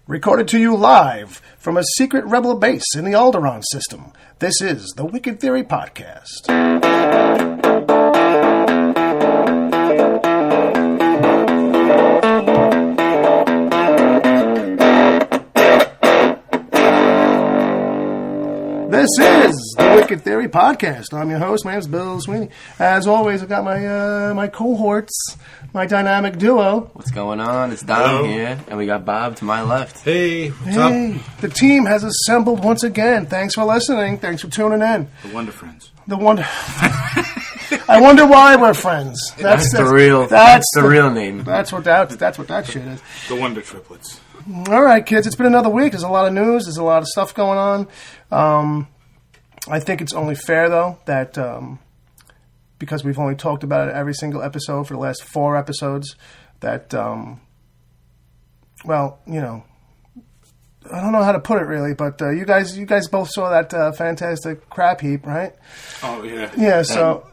Recorded to you live from a secret rebel base in the Alderaan system. This is the Wicked Theory Podcast. This is the Wicked Theory Podcast. I'm your host. My name is Bill Sweeney. As always, I've got my cohorts, my dynamic duo. What's going on? It's Dom here, and we got Bob to my left. Hey, what's up? The team has assembled once again. Thanks for listening. Thanks for tuning in. The Wonder Friends. The Wonder... I wonder why we're friends. That's the real name. That's what that shit is. The Wonder Triplets. All right, kids. It's been another week. There's a lot of news. There's a lot of stuff going on. I think it's only fair, though, that because we've only talked about it every single episode for the last 4 episodes, that, well, you know, I don't know how to put it, really, but you guys both saw that fantastic crap heap, right? Oh, yeah. Yeah, so...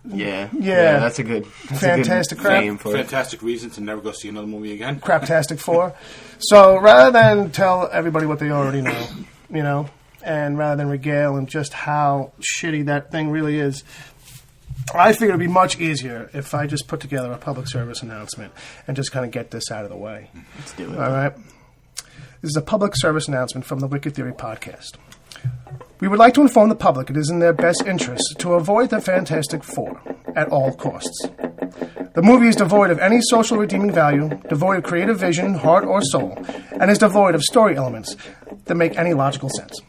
Yeah, that's a good fantastic crap. Fantastic reason to never go see another movie again. Craptastic 4. So rather than tell everybody what they already know, you know, and rather than regale and just how shitty that thing really is, I figured it'd be much easier if I just put together a public service announcement and just kind of get this out of the way. Let's do it. All right. This is a public service announcement from the Wicked Theory Podcast. We would like to inform the public it is in their best interest to avoid the Fantastic Four at all costs. The movie is devoid of any social redeeming value, devoid of creative vision, heart, or soul, and is devoid of story elements that make any logical sense.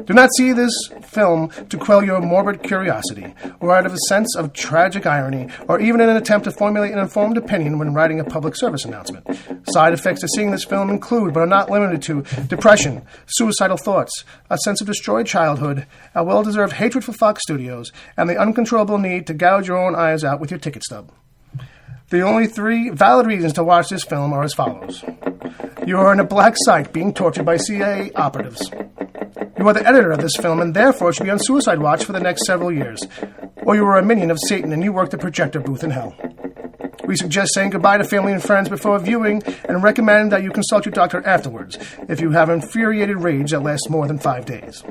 Do not see this film to quell your morbid curiosity, or out of a sense of tragic irony, or even in an attempt to formulate an informed opinion when writing a public service announcement. Side effects to seeing this film include, but are not limited to, depression, suicidal thoughts, a sense of destroyed childhood, a well-deserved hatred for Fox Studios, and the uncontrollable need to gouge your own eyes out with your ticket stub. The only 3 valid reasons to watch this film are as follows. You are in a black site being tortured by CIA operatives. You are the editor of this film and therefore should be on suicide watch for the next several years. Or you are a minion of Satan and you work the projector booth in hell. We suggest saying goodbye to family and friends before viewing and recommend that you consult your doctor afterwards if you have infuriated rage that lasts more than 5 days.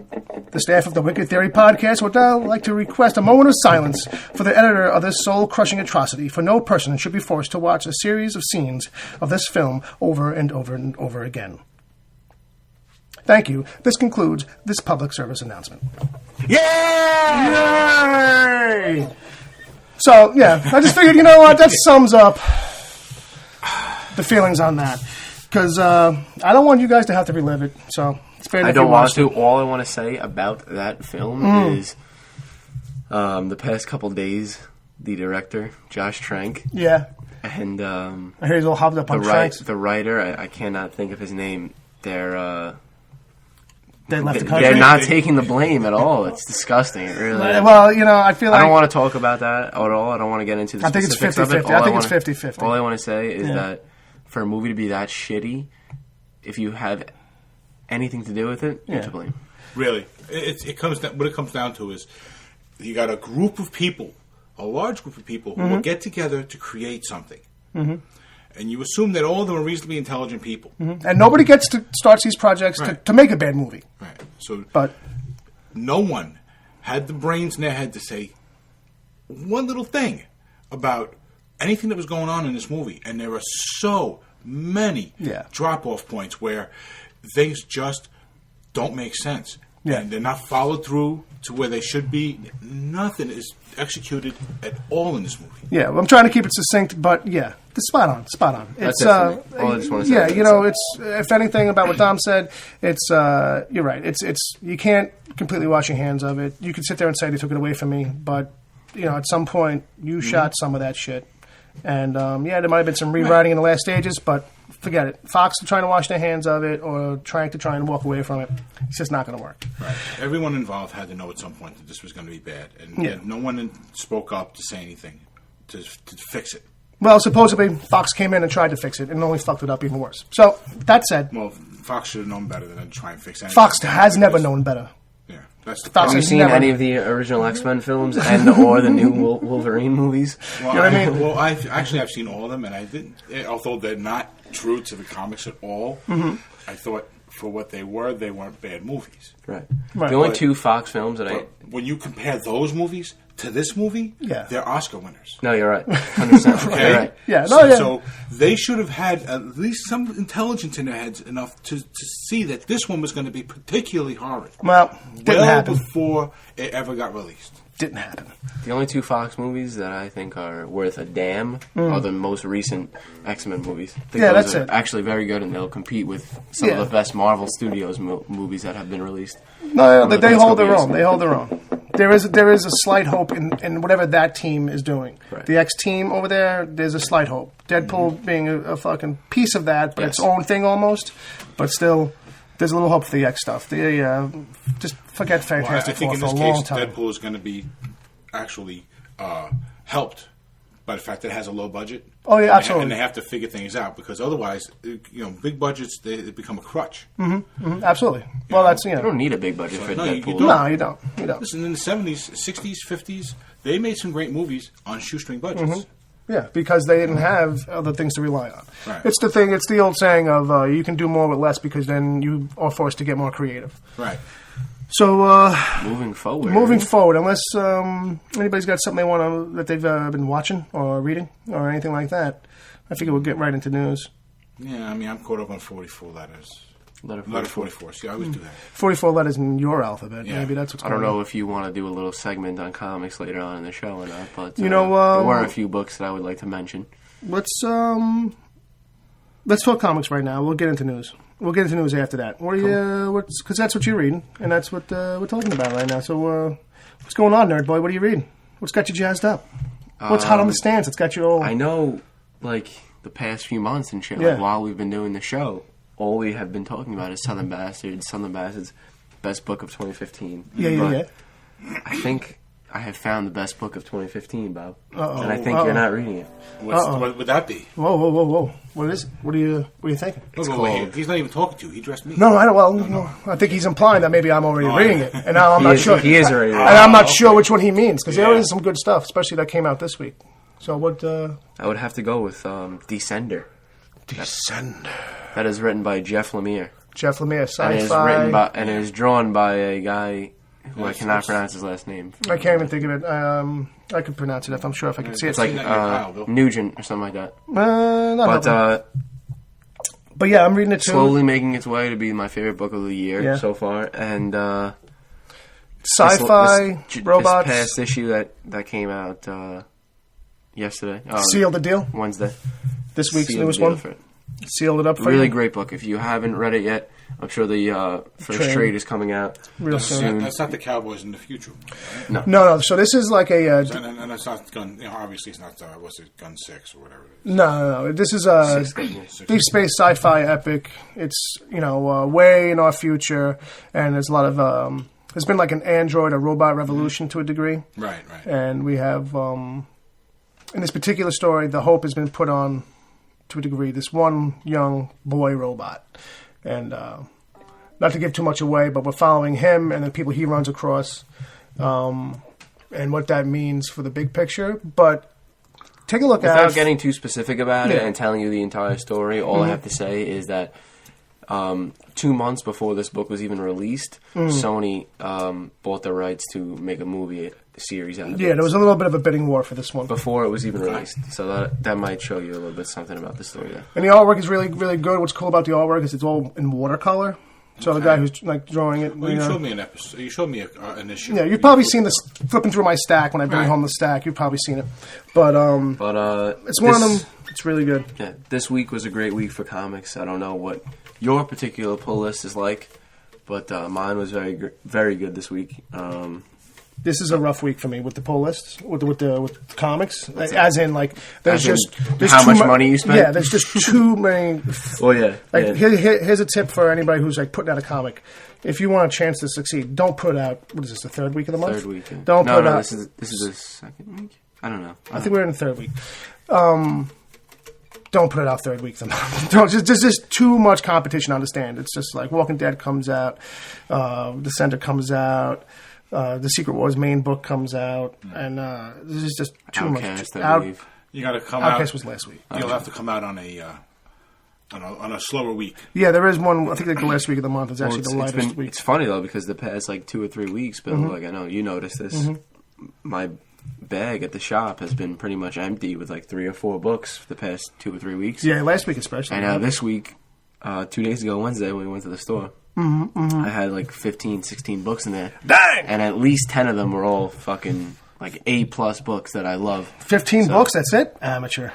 The staff of the Wicked Theory Podcast would now like to request a moment of silence for the editor of this soul-crushing atrocity, for no person should be forced to watch a series of scenes of this film over and over and over again. Thank you. This concludes this public service announcement. Yay! Yay! So, yeah, I just figured, you know what, that sums up the feelings on that. Because I don't want you guys to have to relive it, so it's better. I don't want to. All I want to say about that film is the past couple days, the director, Josh Trank. Yeah. And I hear he's all hopped up on Tranks. The writer, I cannot think of his name. They left the country. They're not taking the blame at all. It's disgusting. It really is. Well, you know, I feel like... I don't want to talk about that at all. I don't want to get into the specifics of it. I think it's 50-50. All I want to say is that for a movie to be that shitty, if you have anything to do with it, you're to blame. Really. It comes down, what it comes down to is you got a group of people, a large group of people who will get together to create something. Mm-hmm. And you assume that all of them are reasonably intelligent people. Mm-hmm. And nobody gets to start these projects to make a bad movie. Right. But no one had the brains in their head to say one little thing about anything that was going on in this movie. And there are so many drop-off points where things just don't make sense. Yeah. And they're not followed through to where they should be. Nothing is executed at all in this movie. Yeah, well, I'm trying to keep it succinct, but yeah, it's spot on. It's all I just want to say. Yeah, you know, it's if anything about what Dom said, it's you're right. It's you can't completely wash your hands of it. You could sit there and say they took it away from me, but you know, at some point you shot some of that shit, and there might have been some rewriting in the last stages, but forget it. Fox are trying to wash their hands of it or trying to walk away from it. It's just not going to work. Right. Everyone involved had to know at some point that this was going to be bad. And no one spoke up to say anything to fix it. Well, supposedly Fox came in and tried to fix it and only fucked it up even worse. So, that said... Well, Fox should have known better than to try and fix anything. Fox has never known better. Yeah. That's the Have you seen any of the original X-Men films or the new Wolverine movies? Well, you know what I mean? Well, I've seen all of them, and I didn't... Although they're not true to the comics at all. I thought for what they weren't bad movies. Right. The only two Fox films that when you compare those movies to this movie, they're Oscar winners. No, you're right. 100%. Okay? You're right. Yeah. So they should have had at least some intelligence in their heads enough to see that this one was going to be particularly horrid. Well, didn't happen. Before it ever got released. Didn't happen. The only two Fox movies that I think are worth a damn are the most recent X-Men movies. I think those are actually very good, and they'll compete with some of the best Marvel Studios movies that have been released. No, they hold their own. They hold their own. There is a slight hope in whatever that team is doing. Right. The X team over there, there's a slight hope. Deadpool being a fucking piece of that, but its own thing almost. But still, there's a little hope for the X stuff. They just forget Fantastic Four for a long time. Deadpool is going to be actually helped by the fact that it has a low budget. Oh yeah, absolutely. And they have to figure things out because otherwise, big budgets they become a crutch. Absolutely. Well, that's You don't need a big budget for Deadpool. No, you don't. Listen, in the 70s, 60s, 50s, they made some great movies on shoestring budgets. Yeah, because they didn't have other things to rely on. Right. It's the old saying of you can do more with less because then you are forced to get more creative. Right. So moving forward, unless anybody's got something that they've been watching or reading or anything like that, I figure we'll get right into news. Yeah, I mean, I'm caught up on 44 letters. Letter 44. See, I always do that. 44 letters in your alphabet. Yeah. Maybe that's what's I going on. don't know if you want to do a little segment on comics later on in the show or not, but there were a few books that I would like to mention. Let's talk comics right now. We'll get into news. We'll get into news after that. What are you? Because that's what you're reading, and that's what we're talking about right now. So, what's going on, nerd boy? What are you reading? What's got you jazzed up? What's hot on the stands? It's got you all. I know, like the past few months and shit. Like, while we've been doing the show, all we have been talking about is Southern Bastards. Southern Bastards, best book of 2015. Yeah. I think I have found the best book of 2015, Bob. Uh-oh. And I think you're not reading it. What would that be? Whoa! What is it? What are you thinking? He's not even talking to you. He dressed me. No, I don't. Well, I think he's implying that maybe I'm already reading it, and now I'm not sure. He is already reading it. And I'm not sure which one he means because there is some good stuff, especially that came out this week. So what? I would have to go with Descender. Descender. That is written by Jeff Lemire. Jeff Lemire, sci-fi. And it is drawn by a guy who I cannot pronounce his last name. I can't even think of it. I could pronounce it if I'm sure if I could see it. It's like Nugent or something like that. But yeah, I'm reading it too. Slowly making its way to be my favorite book of the year so far. And sci-fi, robots. This past issue that came out yesterday. Sealed the deal? Wednesday. This week's newest one? Sealed it up for you? Really great book. If you haven't read it yet, I'm sure the first trade is coming out real soon. That's not the Cowboys in the future. Right? No. So this is like a... and it's not Gun... obviously it's not... what's it? Gun 6 or whatever it is. No. This is a deep space sci-fi epic. It's, way in our future. And there's a lot of... there's been like an android or robot revolution to a degree. Right. And we have... in this particular story, the hope has been put on, to a degree, this one young boy robot. And not to give too much away, but we're following him and the people he runs across and what that means for the big picture. But take a look at it. Without getting too specific about it and telling you the entire story, all I have to say is that 2 months before this book was even released, Sony bought the rights to make a movie series out of it. Yeah, there was a little bit of a bidding war for this one. Before it was even released. So that might show you a little bit something about the story there. And the artwork is really, really good. What's cool about the artwork is it's all in watercolor. So the guy who's like drawing it... Well, you showed me an episode. You showed me an issue. Yeah, you've probably seen this flipping through my stack when I bring home the stack. You've probably seen it. But it's one of them. It's really good. Yeah, this week was a great week for comics. I don't know what your particular pull list is like, but mine was very, very good this week. This is a rough week for me with the pull list, with the comics. As in, like, there's how much money you spent? Yeah, there's just too many. Oh, yeah. Like, here's a tip for anybody who's, like, putting out a comic. If you want a chance to succeed, don't put out, what is this, the third week of the month? Third week, yeah. Don't put out. This is the second week? I don't know. I think we're in the third week. Don't put it out third week of the month. There's just too much competition on the stand. It's just like Walking Dead comes out, Descender comes out, the Secret Wars main book comes out, and this is just too Outcast, much. You got to come out. Outcast was last week. You'll have to come out on on a slower week. Yeah, there is one. I think like the last week of the month is actually the lightest week. It's funny though because the past like 2 or 3 weeks, Bill. Like I know you noticed this. My bag at the shop has been pretty much empty with like 3 or 4 books for the past 2 or 3 weeks. Yeah, last week especially. And now this week, 2 days ago, Wednesday, when we went to the store, I had like 15, 16 books in there. Dang! And at least 10 of them were all fucking like A+ books that I love. 15 books, that's it? Amateur.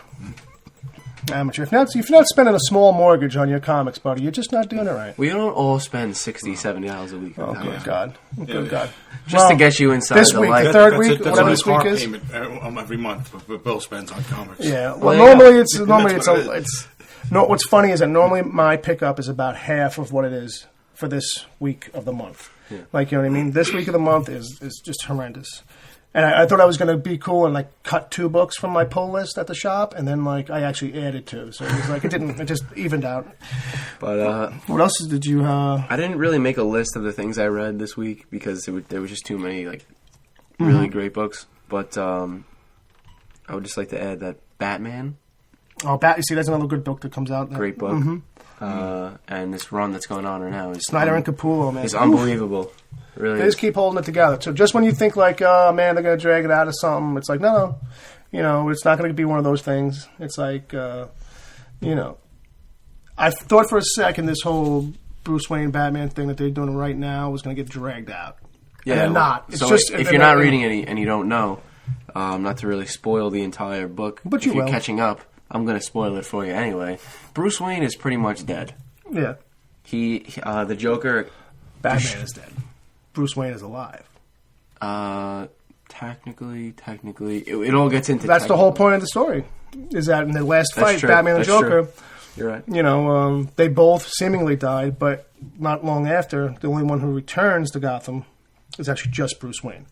If you're not spending a small mortgage on your comics, buddy, you're just not doing it right. We don't all spend $60, $70 a week. Oh, good God. Good God. Just to get you inside this the week, life. the third week, That's whatever a this week car is. payment every month what Bill spends on comics. Yeah. Well, Normally That's what's funny is that normally my pickup is about half of what it is for this week of the month. Yeah. Like, you know what I mean? This week of the month is just horrendous. And I thought I was going to be cool and, like, cut 2 books from my pull list at the shop, and then, like, I actually added 2. So it was like, it just evened out. But what else did you... I didn't really make a list of the things I read this week because there were just too many, like, really great books. But I would just like to add that Batman. Oh, you see, that's another good book that comes out. Great book. And this run that's going on right now is... Snyder and Capullo, man. It's unbelievable. Really They just keep holding it together. So just when you think like, oh man, they're going to drag it out of something, it's like, no. You know, it's not going to be one of those things. It's like, you know, I thought for a second this whole Bruce Wayne Batman thing that they're doing right now was going to get dragged out. Yeah, and they're not. It's so just if you're not reading it and you don't know, not to really spoil the entire book, but if you're will. catching up, I'm going to spoil it for you anyway. Bruce Wayne is pretty much dead. Yeah. The Joker... Batman is dead. Bruce Wayne is alive. Technically, it all gets into. That's the whole point of the story. Is that in the last fight, true. Batman and Joker, You're right. You know, they both seemingly died, but not long after, the only one who returns to Gotham is actually just Bruce Wayne.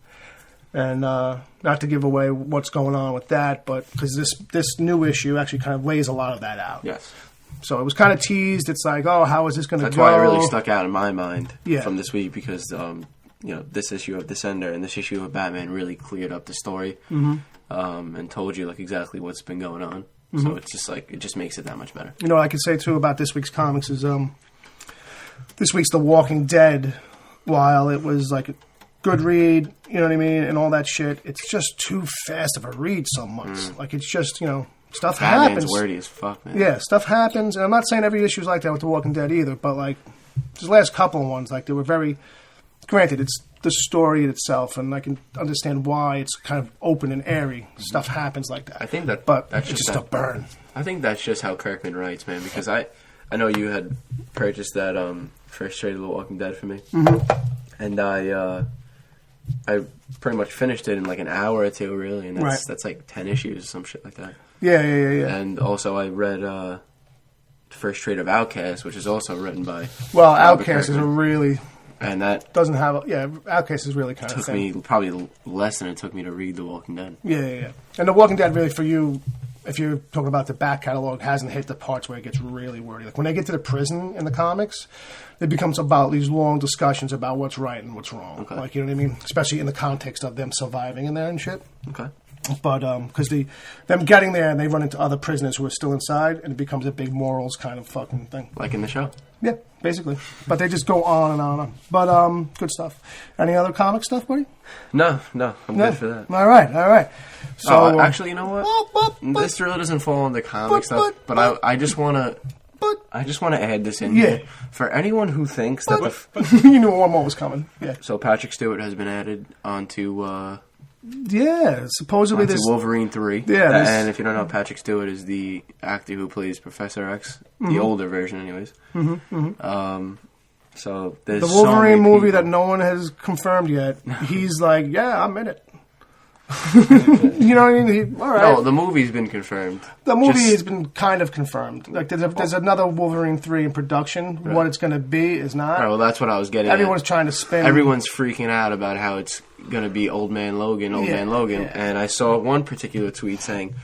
And not to give away what's going on with that, but because this new issue actually kind of lays a lot of that out. Yes. So it was kind of teased. It's like, oh, how is this going to go? That's why it really stuck out in my mind Yeah. from this week because, you know, this issue of Descender and this issue of Batman really cleared up the story and told you like exactly what's been going on. So it's just like it just makes it that much better. You know, what I could say too about this week's comics is this week's The Walking Dead. While it was like a good read, you know what I mean, and all that shit, it's just too fast of a read so much. Like it's just, you know. Stuff Batman's happens. wordy as fuck, man. Yeah, stuff happens, and I'm not saying every issue's like that with The Walking Dead either, but like these last couple of ones, like they were very. Granted, it's the story itself, and I can understand why it's kind of open and airy. Stuff happens like that. I think that, but that's it's just a burn. I think that's just how Kirkman writes, man. Because I know you had purchased that first trade of The Walking Dead for me, and I pretty much finished it in like an hour or two, really, and that's like 10 issues or some shit like that. Yeah. And also, I read the first trade of Outcast, which is also written by. Well, Outcast is a really. And that doesn't have. Outcast is really kind of. Took me probably less than it took me to read The Walking Dead. Yeah. And The Walking Dead, really, for you, if you're talking about the back catalog, hasn't hit the parts where it gets really wordy. Like when they get to the prison in the comics, it becomes about these long discussions about what's right and what's wrong. Okay. Like, you know what I mean? Especially in the context of them surviving in there and shit. Okay. But because them getting there and they run into other prisoners who are still inside, and it becomes a big morals kind of fucking thing. Like in the show. Yeah, basically. But they just go on and on and on. But good stuff. Any other comic stuff, buddy? No, I'm good for that. All right. So actually, you know what? This really doesn't fall into comic stuff, but I just want to add this in here. For anyone who thinks that you knew one more was coming. Yeah. So Patrick Stewart has been added onto supposedly onto this Wolverine 3. Yeah, and if you don't know, Patrick Stewart is the actor who plays Professor X, the older version, anyways. So there's the Wolverine movie people that no one has confirmed yet. He's like, yeah, I'm in it. You know what I mean? All right. No, the movie's been confirmed. The movie has been kind of confirmed. Like there's another Wolverine 3 in production. Right. What it's going to be is not. Right, well, that's what I was getting Everyone's at. trying to spin. Everyone's freaking out about how it's going to be Old Man Logan. And I saw one particular tweet saying,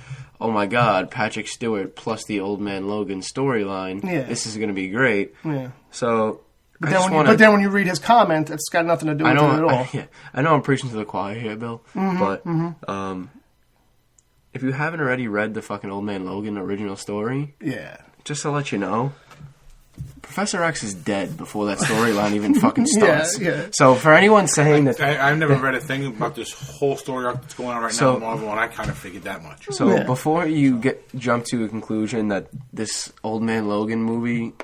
oh my God, Patrick Stewart plus the Old Man Logan storyline. Yeah. This is going to be great. Yeah. So... But then when you read his comment, it's got nothing to do with it at all. I know I'm preaching to the choir here, Bill, but if you haven't already read the fucking Old Man Logan original story, just to let you know, Professor X is dead before that storyline even fucking starts. Yeah. So for anyone saying that... I've never read a thing about this whole story arc that's going on right now in Marvel, and I kind of figured that much. So before you jump to a conclusion that this Old Man Logan movie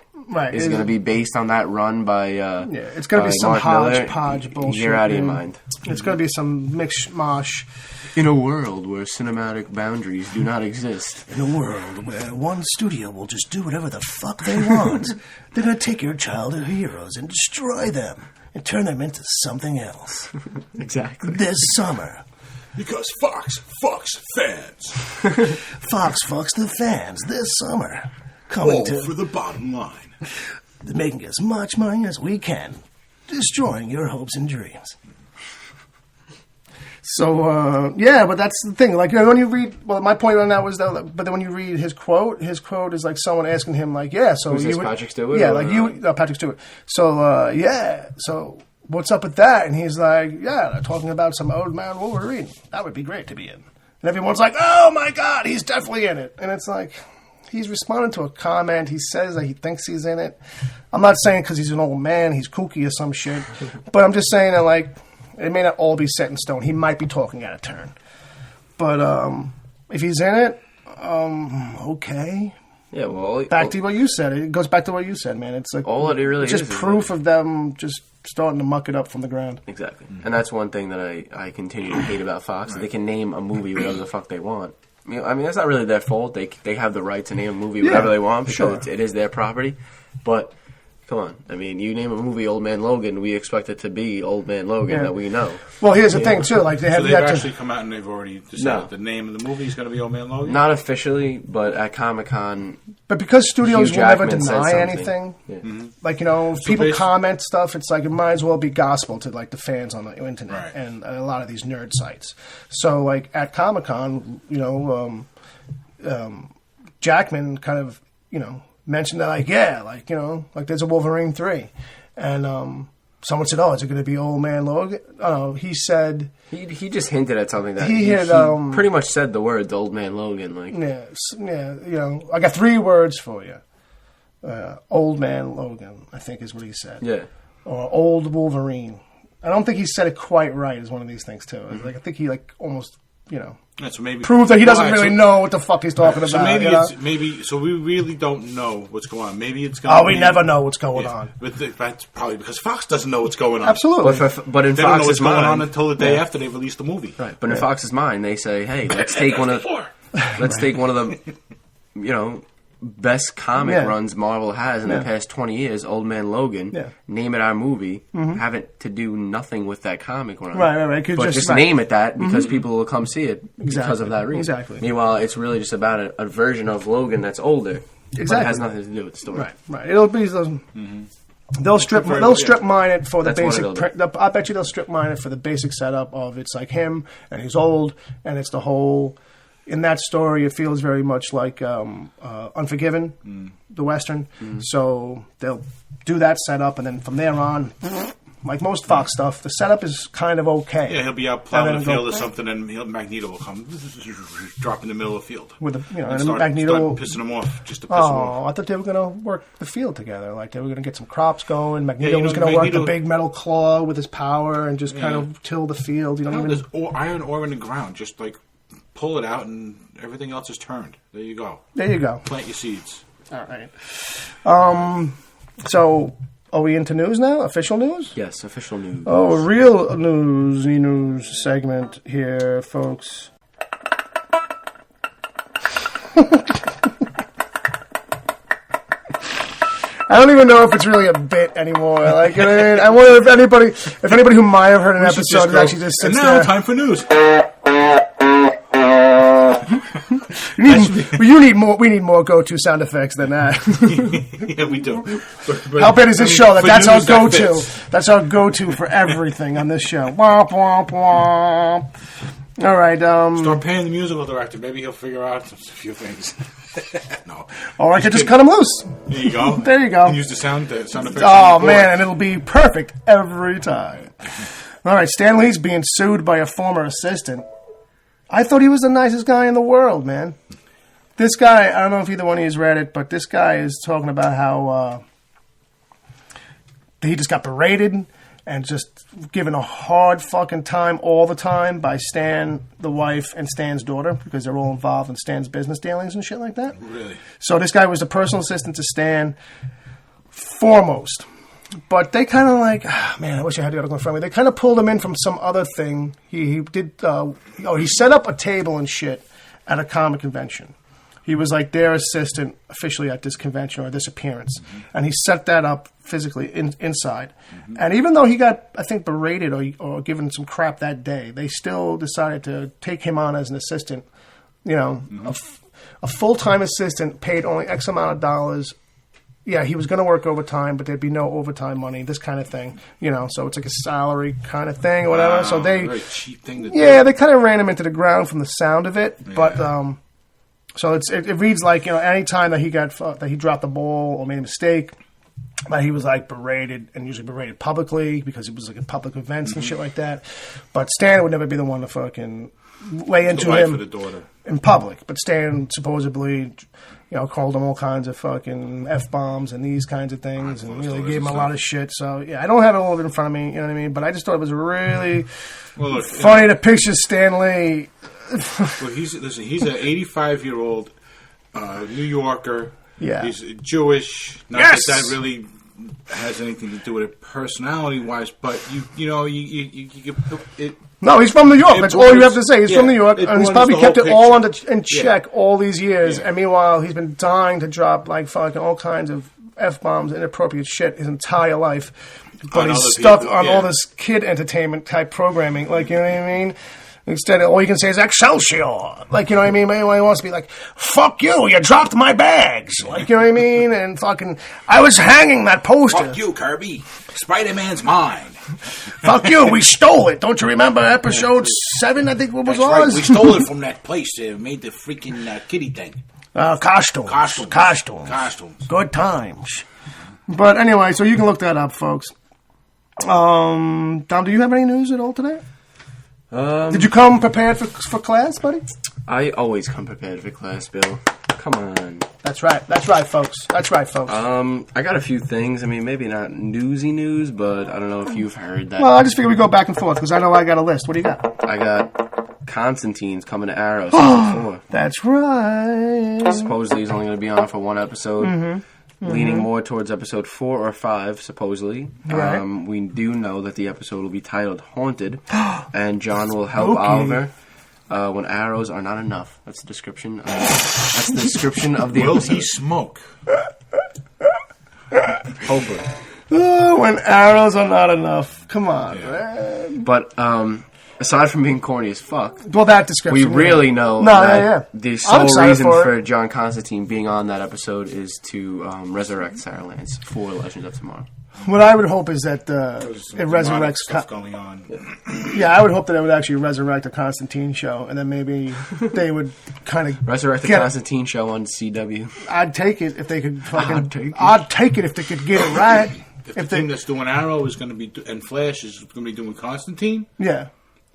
is going to be based on that run by... it's going to be some hodgepodge bullshit. You're out of your mind. It's going to be some mishmash. In a world where cinematic boundaries do not exist. In a world where one studio will just do whatever the fuck they want. They're going to take your childhood heroes and destroy them and turn them into something else. Exactly. This summer. Because Fox fucks fans. Fox fucks the fans this summer. All for the bottom line. Making as much money as we can. Destroying your hopes and dreams. So, but that's the thing. Like, when you read... Well, my point on that was, but then when you read his quote is like someone asking him, like, so... Who's this, Patrick Stewart? Yeah, Patrick Stewart. So, so what's up with that? And he's like, they're talking about some old man Wolverine. That would be great to be in. And everyone's like, oh my God, he's definitely in it. And it's like, he's responding to a comment. He says that he thinks he's in it. I'm not saying because he's an old man, he's kooky or some shit. But I'm just saying that, like... It may not all be set in stone. He might be talking out of turn. But if he's in it, okay. Yeah, well... Back to what you said. It goes back to what you said, man. It's like... All it really is just proof of them just starting to muck it up from the ground. Exactly. Mm-hmm. And that's one thing that I continue to hate about Fox. Right. They can name a movie whatever the fuck they want. I mean, that's not really their fault. They have the right to name a movie whatever they want because it is their property. But... Come on. I mean, you name a movie Old Man Logan, we expect it to be Old Man Logan that we know. Well, here's the thing, too. Like they've actually come out and they've already decided the name of the movie is going to be Old Man Logan? Not officially, but at Comic-Con... But because studios will never deny anything, like, so people comment stuff, it's like it might as well be gospel to, like, the fans on the internet and a lot of these nerd sites. So, like, at Comic-Con, Jackman kind of, mentioned that, like there's a Wolverine 3. And someone said, is it going to be Old Man Logan? He said... He just hinted at something that he pretty much said the words Old Man Logan. Like I got 3 words for you. Old Man Logan, I think is what he said. Yeah. Or Old Wolverine. I don't think he said it quite right is one of these things, too. Mm-hmm. Like I think he, almost... so maybe proves that he doesn't really know what the fuck he's talking about. So so we really don't know what's going on. Maybe it's going. We never know what's going on. But that's probably because Fox doesn't know what's going on. Absolutely. But in they Fox's don't know what's mind, going on until the day after they release the movie. Right. But in Fox's mind, they say, "Hey, let's take one of the, best comic runs Marvel has in the past 20 years, Old Man Logan. Yeah. Name it our movie. Have it to do nothing with that comic run. Right. But just name it that because people will come see it because of that reason. Exactly. Meanwhile, it's really just about a version of Logan that's older. Exactly. But it has nothing to do with the story. Right. It'll be those... They'll strip mine it for the basic... I bet you they'll strip mine it for the basic setup of it's like him, and he's old, and it's the whole... In that story, it feels very much like Unforgiven, the Western. So they'll do that setup, and then from there on, like most Fox stuff, the setup is kind of okay. Yeah, he'll be out plowing the field or something, and Magneto will come, drop in the middle of the field. With and start pissing him off, just to piss him off. I thought they were going to work the field together. Like, they were going to get some crops going. Magneto was going to work the big metal claw with his power and just kind of till the field. There's iron ore in the ground, just like... Pull it out, and everything else is turned. There you go. Plant your seeds. All right. So, are we into news now? Official news? Yes, official news. Oh, a real news segment here, folks. I don't even know if it's really a bit anymore. Like, I wonder if anybody who might have heard an episode actually just sits there. And now, time for news. You need more. We need more go-to sound effects than that. Yeah, we do. But how bad is this show? That's our go-to. That's our go-to for everything on this show. Womp womp womp. All right. Start paying the musical director. Maybe he'll figure out a few things. No. Or I could just cut him loose. There you go. There you go. And use the sound effects. Oh man, and it'll be perfect every time. All right. Stan Lee's being sued by a former assistant. I thought he was the nicest guy in the world, man. This guy, I don't know if either one of you has read it, but this guy is talking about how he just got berated and just given a hard fucking time all the time by Stan, the wife, and Stan's daughter, because they're all involved in Stan's business dealings and shit like that. Really? So this guy was the personal assistant to Stan foremost. But they kind of like, man, I wish I had the article in front of me. They kind of pulled him in from some other thing. He did, he set up a table and shit at a comic convention. He was like their assistant officially at this convention or this appearance. Mm-hmm. And he set that up physically inside. Mm-hmm. And even though he got, I think, berated or given some crap that day, they still decided to take him on as an assistant. You know, a full-time assistant paid only X amount of dollars. Yeah, he was going to work overtime, but there'd be no overtime money, this kind of thing. You know, so it's like a salary kind of thing or whatever. Wow, so they, very cheap thing to do. Yeah, they kind of ran him into the ground from the sound of it. Yeah. But so it reads like, you know, any time that he dropped the ball or made a mistake, that he was like berated, and usually berated publicly because it was like in public events and shit like that. But Stan would never be the one to fucking lay into him for the daughter in public. But Stan supposedly, you know, called him all kinds of fucking F-bombs and these kinds of things, and really gave him a lot of shit. So, yeah, I don't have it all in front of me, you know what I mean? But I just thought it was really funny to picture Stan Lee. Well, he's an 85-year-old New Yorker. Yeah. He's Jewish. Not that really has anything to do with it personality-wise, but, you know, no, he's from New York. That's all you have to say. He's from New York, and he's probably kept it all in check all these years. Yeah. And meanwhile, he's been dying to drop like fucking all kinds of F-bombs, inappropriate shit his entire life. But he's stuck on all this kid entertainment type programming. Like, you know what I mean? Instead, all you can say is Excelsior. Like, you know what I mean? Anyone wants to be like, fuck you dropped my bags. Like, you know what I mean? And fucking, I was hanging that poster. Fuck you, Kirby. Spider-Man's mine. Fuck you, we stole it. Don't you remember episode 7, I think, what was ours? Right. We stole it from that place that made the freaking kitty thing. Costumes. Good times. But anyway, so you can look that up, folks. Dom, do you have any news at all today? Did you come prepared for class, buddy? I always come prepared for class, Bill. Come on. That's right, folks. I got a few things. I mean, maybe not newsy news, but I don't know if you've heard that. Well, I just figured we go back and forth, because I know I got a list. What do you got? I got Constantine's coming to Arrow season 4. That's right. Supposedly he's only going to be on for one episode. Leaning more towards episode 4 or 5, supposedly. Right. We do know that the episode will be titled Haunted, and John will help Oliver when arrows are not enough. That's the description. That's the description of the episode. Will he smoke? Hopefully. When arrows are not enough. Come on, man. But aside from being corny as fuck, well, that description, we really know that the sole reason for John Constantine being on that episode is to resurrect Sarah Lance for Legends of Tomorrow. What I would hope is that it resurrects stuff going on. Yeah, I would hope that it would actually resurrect the Constantine show, and then maybe they would kind of resurrect the Constantine show on CW. I'd take it if they could fucking. I'd take it if they could get it right. If the team that's doing Arrow is going to be and Flash is going to be doing Constantine, yeah.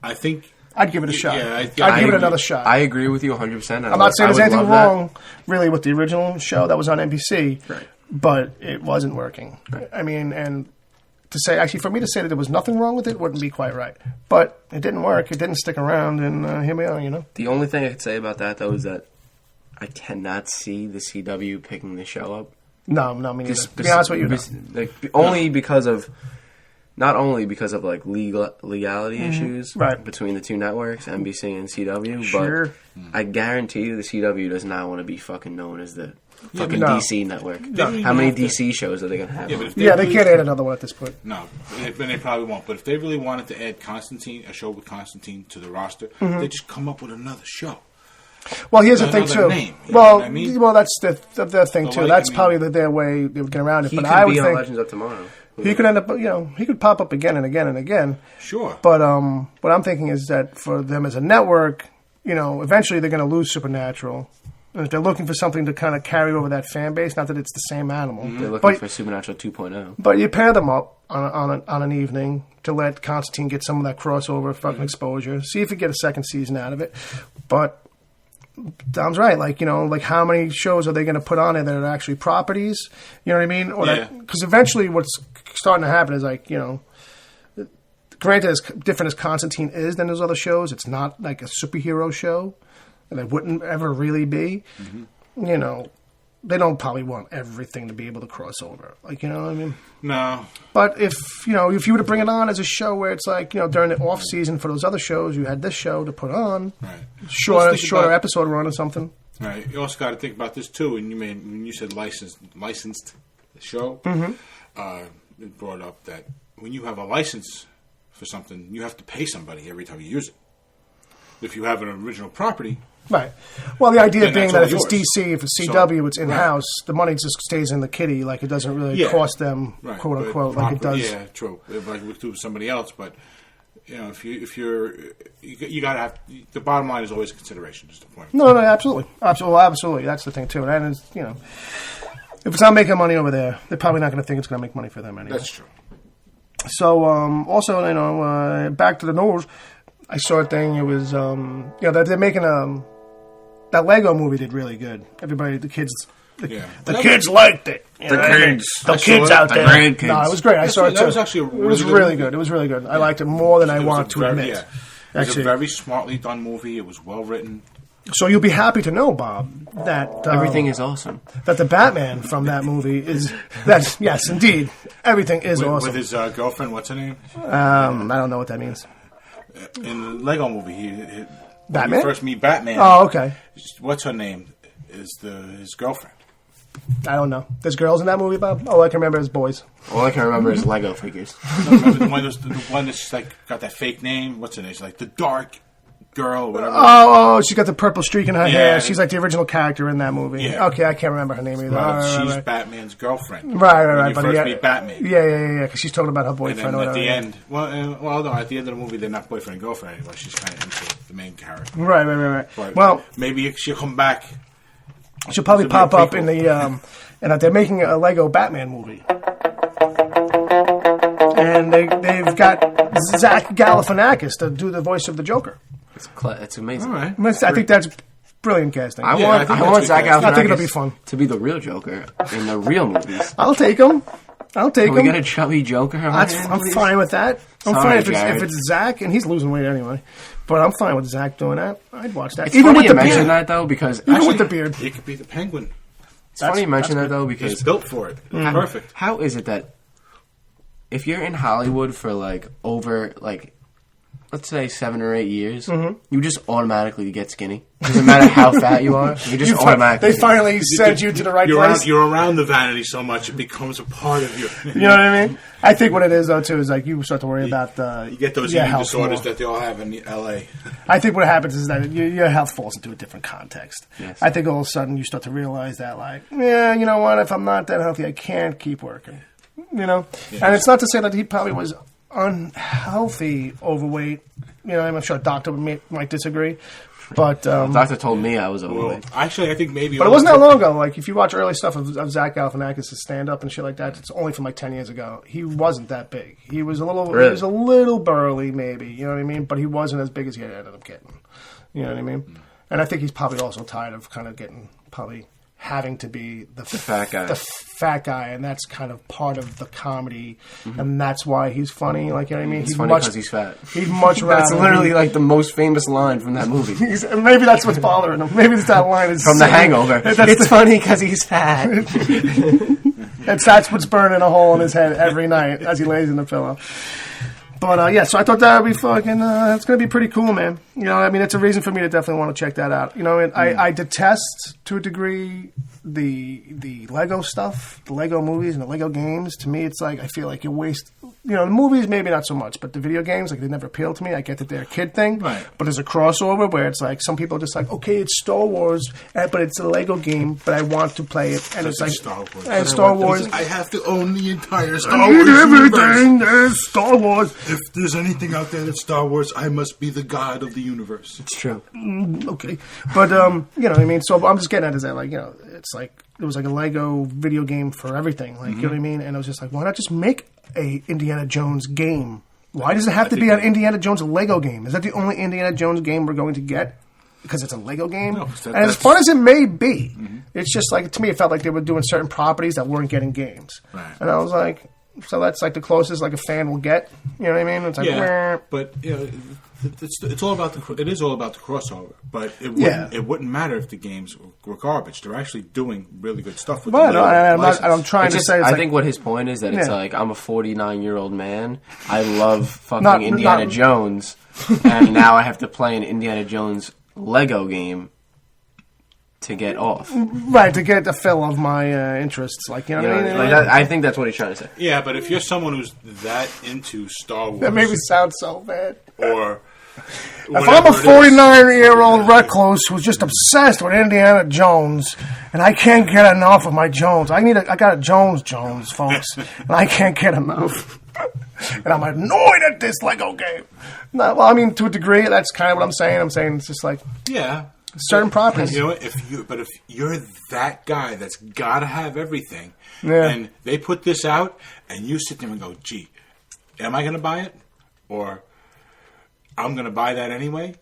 I think I'd give it a shot. Yeah, I'd give it another shot. I agree with you 100%. I'm not saying there's anything wrong, really, with the original show that was on NBC, right. But it wasn't working. Right. I mean, and to say, actually, for me to say that there was nothing wrong with it wouldn't be quite right. But it didn't work. It didn't stick around, and here we are, you know? The only thing I could say about that, though, is that I cannot see the CW picking the show up. No, me neither. To be honest with you, Not only because of like legality issues between the two networks, NBC and CW, but I guarantee you the CW does not want to be fucking known as the fucking DC network. No. How many DC shows are they going to have? They can't add another one at this point. No, they probably won't. But if they really wanted to add a show with Constantine to the roster, they just come up with another show. Well, here's the thing too. Name, well, that's the thing too. That's probably their way they would get around it. But I would think Legends of Tomorrow. He could end up, he could pop up again and again and again. Sure. But what I'm thinking is that for them as a network, eventually they're going to lose Supernatural. And if they're looking for something to kind of carry over that fan base, not that it's the same animal. They're looking for Supernatural 2.0. But you pair them up on an evening to let Constantine get some of that crossover fucking exposure. See if you get a second season out of it. But Dom's right. Like, like how many shows are they going to put on there that are actually properties? You know what I mean? Or because eventually what's starting to happen is like, granted, as different as Constantine is than those other shows, it's not like a superhero show, and it wouldn't ever really be. Mm-hmm. They don't probably want everything to be able to cross over. Like, you know what I mean? No. But if you were to bring it on as a show where it's like, during the off season for those other shows, you had this show to put on. Right. Shorter episode run or something. Right. You also got to think about this too. And when you said licensed show, it brought up that when you have a license for something, you have to pay somebody every time you use it. If you have an original property. Right. Well, the idea being that if it's DC, if it's CW, it's in-house, the money just stays in the kitty, like it doesn't really cost them, quote unquote, like it does. Yeah, true. Like we do with somebody else, but if you gotta have the bottom line is always consideration. Is the point? No, absolutely. That's the thing too, and it's, if it's not making money over there, they're probably not going to think it's going to make money for them anyway. That's true. So, also, back to the news, I saw a thing. It was, they're making that Lego movie did really good. Everybody, the kids, the kids liked it. The kids out there. Grandkids. No, it was great. I saw it too. That was actually it was really good. It was really good. I liked it more than I wanted to admit. Yeah. It was a very smartly done movie. It was well written. So you'll be happy to know, Bob, that everything is awesome. That the Batman from that movie is that yes, indeed, everything is awesome. With his girlfriend, what's her name? I don't know what that means. In the Lego movie, Batman? When you first meet Batman. Oh, okay. What's her name? Is his girlfriend? I don't know. There's girls in that movie, Bob? All I can remember is boys. All I can remember is Lego figures. The one that's like got that fake name. What's her name? She's like the dark girl, or whatever. Oh, she's got the purple streak in her hair. She's like the original character in that movie. Yeah. Okay, I can't remember her name either. She's Batman's girlfriend. Right. When you first meet Batman. Yeah, because she's talking about her boyfriend. And then at the end, at the end of the movie, they're not boyfriend and girlfriend anymore. She's kind of into the main character. Right. But well, maybe she'll come back. She'll probably pop up in the, and they're making a Lego Batman movie. And they've got Zach Galifianakis to do the voice of the Joker. It's amazing. All right. I think that's brilliant casting. I want Zach Galifianakis I think it'll be fun to be the real Joker in the real movies. I'll take him. We get a chubby Joker. I'm fine with that. I'm fine if it's Zach, and he's losing weight anyway. But I'm fine with Zach doing that. I'd watch that. It's even funny with the beard. That though, because even with the beard, he could be the Penguin. It's funny you mention that though, because he's built for it. Perfect. How is it that if you're in Hollywood for let's say 7 or 8 years, you just automatically get skinny. Doesn't matter how fat you are. You just automatically. They finally sent you to the right place. You're around the vanity so much, it becomes a part of you. You know what I mean? I think what it is, though, too, is like you start to worry about you get those eating disorders that they all have in L.A. I think what happens is that your health falls into a different context. Yes. I think all of a sudden you start to realize that, you know what? If I'm not that healthy, I can't keep working. Yes. And it's not to say that he probably was unhealthy, overweight. I'm sure a doctor might disagree. But the doctor told me I was overweight. Well, actually, I think maybe. But it wasn't that long ago. Like if you watch early stuff of Zach Galifianakis' stand up and shit like that, it's only from 10 years ago. He wasn't that big. He was a little. Really? He was a little burly, maybe. You know what I mean? But he wasn't as big as he ended up getting. You know what I mean? And I think he's probably also tired of kind of having to be the fat guy. The fat guy, and that's kind of part of the comedy, and that's why he's funny. Like, you know what I mean? He's funny because he's fat. He'd much rather. That's literally the most famous line from that movie. Maybe that's what's bothering him. Maybe that line is from The Hangover. It's funny because he's fat. That's what's burning a hole in his head every night as he lays in the pillow. But, so I thought that would be fucking, it's going to be pretty cool, man. It's a reason for me to definitely want to check that out. I detest, to a degree, the Lego stuff, the Lego movies and the Lego games. To me, it's like, I feel like you waste, the movies maybe not so much, but the video games, they never appeal to me. I get that they're a kid thing. Right. But there's a crossover where it's like, some people are just like, okay, it's Star Wars, but it's a Lego game, but I want to play it. And it's like, Star Wars. And Star Wars. I have to own the entire Star Wars everything. There's Star Wars. If there's anything out there that's Star Wars, I must be the god of the universe. It's true. Okay. But, you know what I mean? So I'm just getting at is that, it's like, it was like a Lego video game for everything. You know what I mean? And I was just like, why not just make a Indiana Jones game? Why does it have to be an Indiana Jones Lego game? Is that the only Indiana Jones game we're going to get? because it's a Lego game. No, and as fun as it may be, it's just like, to me, it felt like they were doing certain properties that weren't getting games. Right. And I was like, so that's like the closest like a fan will get. You know what I mean? It's like, yeah, but it's all about it is all about the crossover. But it wouldn't matter if the games were garbage. They're actually doing really good stuff with the I'm trying to say. I think what his point is that it's like, I'm a 49-year-old man. I love fucking Indiana Jones, and now I have to play an Indiana Jones Lego game to get off. Right, to get the fill of my interests. Like, you know what I mean? Like I think that's what he's trying to say. Yeah, but if you're someone who's that into Star Wars... That made me sound so bad. Or... If I'm a 49-year-old recluse who's just obsessed with Indiana Jones, and I can't get enough of my Jones, I got a Jones, folks, and I can't get enough. And I'm annoyed at this Lego game. No, well, I mean, to a degree, that's kind of what I'm saying. I'm saying it's just like... Yeah. Certain properties. You know what? If you're that guy that's got to have everything, and they put this out, and you sit there and go, gee, am I going to buy it? Or I'm going to buy that anyway?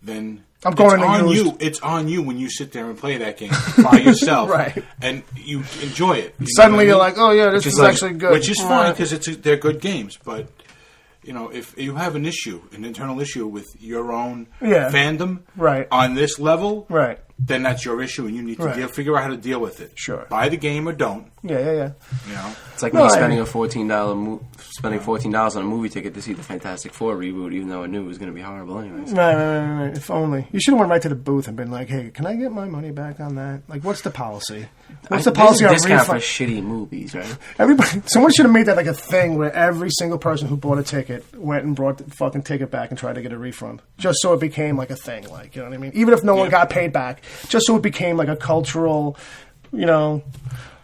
Then it's on you when you sit there and play that game by yourself. Right. And you enjoy it. Suddenly you're like, oh yeah, this is actually good. Which is fine because they're good games, but... You know, if you have an internal issue with your own fandom on this level, then that's your issue, and you need to figure out how to deal with it. Sure. Buy the game or don't. Yeah. You know, it's like me spending $14 on a movie ticket to see the Fantastic Four reboot, even though I knew it was going to be horrible anyways. Right. If only. You should have went right to the booth and been like, hey, can I get my money back on that? Like, what's the policy? What's the policy on discount for shitty movies, right? Someone should have made that like a thing where every single person who bought a ticket went and brought the fucking ticket back and tried to get a refund. Just so it became like a thing, like, you know what I mean? Even if no one got paid back, just so it became like a cultural, you know,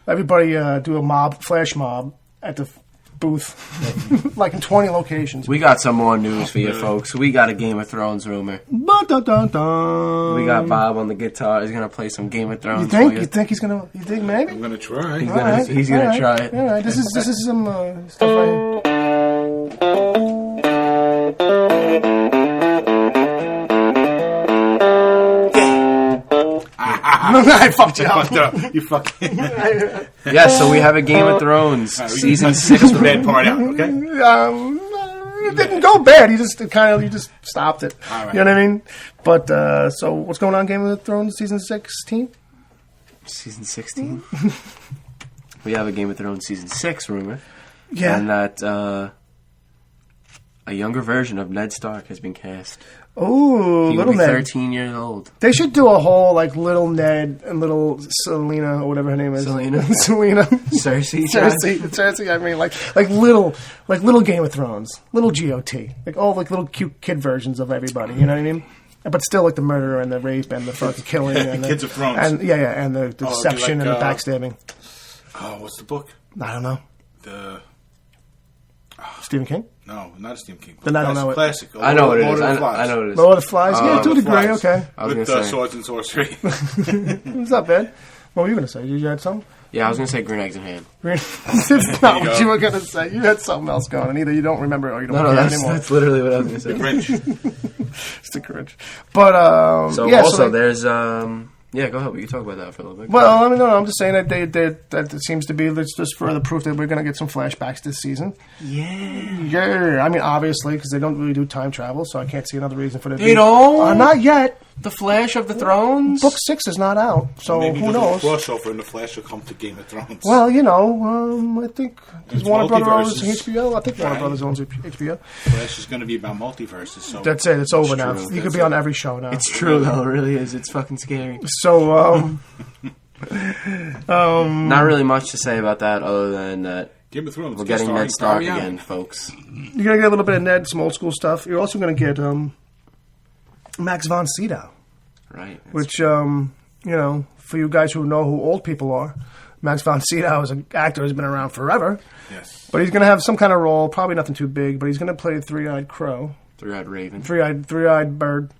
everybody do a flash mob at the booth, like in 20 locations. We got some more news for you folks. We got a Game of Thrones rumor. Ba-da-da-da. We got Bob on the guitar. He's going to play some Game of Thrones. You think? You think he's going to? You think maybe? I'm going to try. He's going to try it. All right. This is some stuff right here. I fucked you up. You fucking... Yeah, so we have a Game of Thrones season 6. The bad part out, okay? It didn't go bad. You just stopped it. All right. You know what I mean? But so what's going on? Game of Thrones season 16? Season 16? We have a Game of Thrones season 6 rumor. Yeah, and that a younger version of Ned Stark has been cast. Oh, he little will be Ned. 13 years old. They should do a whole like little Ned and little Selena or whatever her name is. Selena. Cersei. I mean, like little Game of Thrones, little GOT, like all like little cute kid versions of everybody. You know what I mean? But still, like the murder and the rape and the fucking killing and the Kids of Thrones. And and the deception and the backstabbing. Oh, what's the book? I don't know. Stephen King? No, not Stephen King. Then I don't know it. Classic. I know what it is. I know what it is. Lord of the Flies? Yeah, to a degree, okay. With swords and sorcery. It's not bad. What were you going to say? Did you had something? Yeah, I was going to say Green Eggs in Hand. It's not what you were going to say. You had something else going, and either you don't remember or you don't care anymore. That's literally what I was going to say. The Grinch. It's the Grinch. But, there's... Yeah, go ahead. We can talk about that for a little bit. Well, I mean, no, I'm just saying that that it seems to be that's just further proof that we're going to get some flashbacks this season. Yeah. I mean, obviously, because they don't really do time travel, so I can't see another reason for that. They don't? Not yet. The Flash of the Thrones? Book 6 is not out, so maybe who knows? Crossover and the Flash will come to Game of Thrones. Well, I think Warner Brothers owns HBO. I think Warner Brothers owns HBO. Flash is going to be about multiverses. So that's it. It's over now. You could be on every show now. It's true, though. It really is. It's fucking scary. So, not really much to say about that other than that Game of Thrones. We're getting Ned Stark again, folks. You're going to get a little bit of Ned, some old school stuff. You're also going to get Max von Sydow. Right. Which, for you guys who know who old people are, Max von Sydow is an actor who's been around forever. Yes. But he's going to have some kind of role, probably nothing too big, but he's going to play Three-Eyed Crow. Three-Eyed Raven. Three-eyed bird.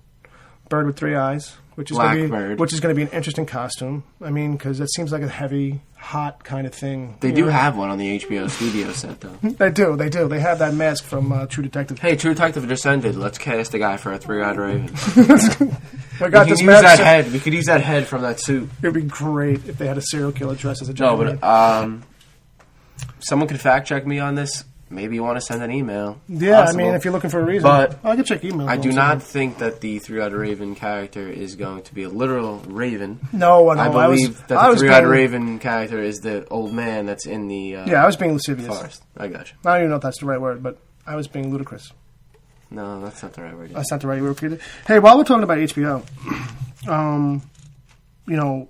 bird with 3 eyes, which is Black going bird. to be an interesting costume. I mean, because it seems like a heavy, hot kind of thing. They do have one on the HBO studio set, though. They do. They have that mask from True Detective. Hey, True Detective just ended. Let's cast a guy for a 3-eyed raven. I got this use mask. that head. We could use that head from that suit. It would be great if they had a serial killer dressed as a No, giant but man. someone could fact check me on this. Maybe you want to send an email. Yeah, Possible. I mean, if you're looking for a reason. But I can check email. I do not think that the 3-eyed raven character is going to be a literal raven. No. I believe that the 3-eyed raven character is the old man that's in the Yeah, I was being lascivious. forest. I got you. I don't even know if that's the right word, but I was being ludicrous. No, that's not the right word. That's not the right word either. Hey, while we're talking about HBO,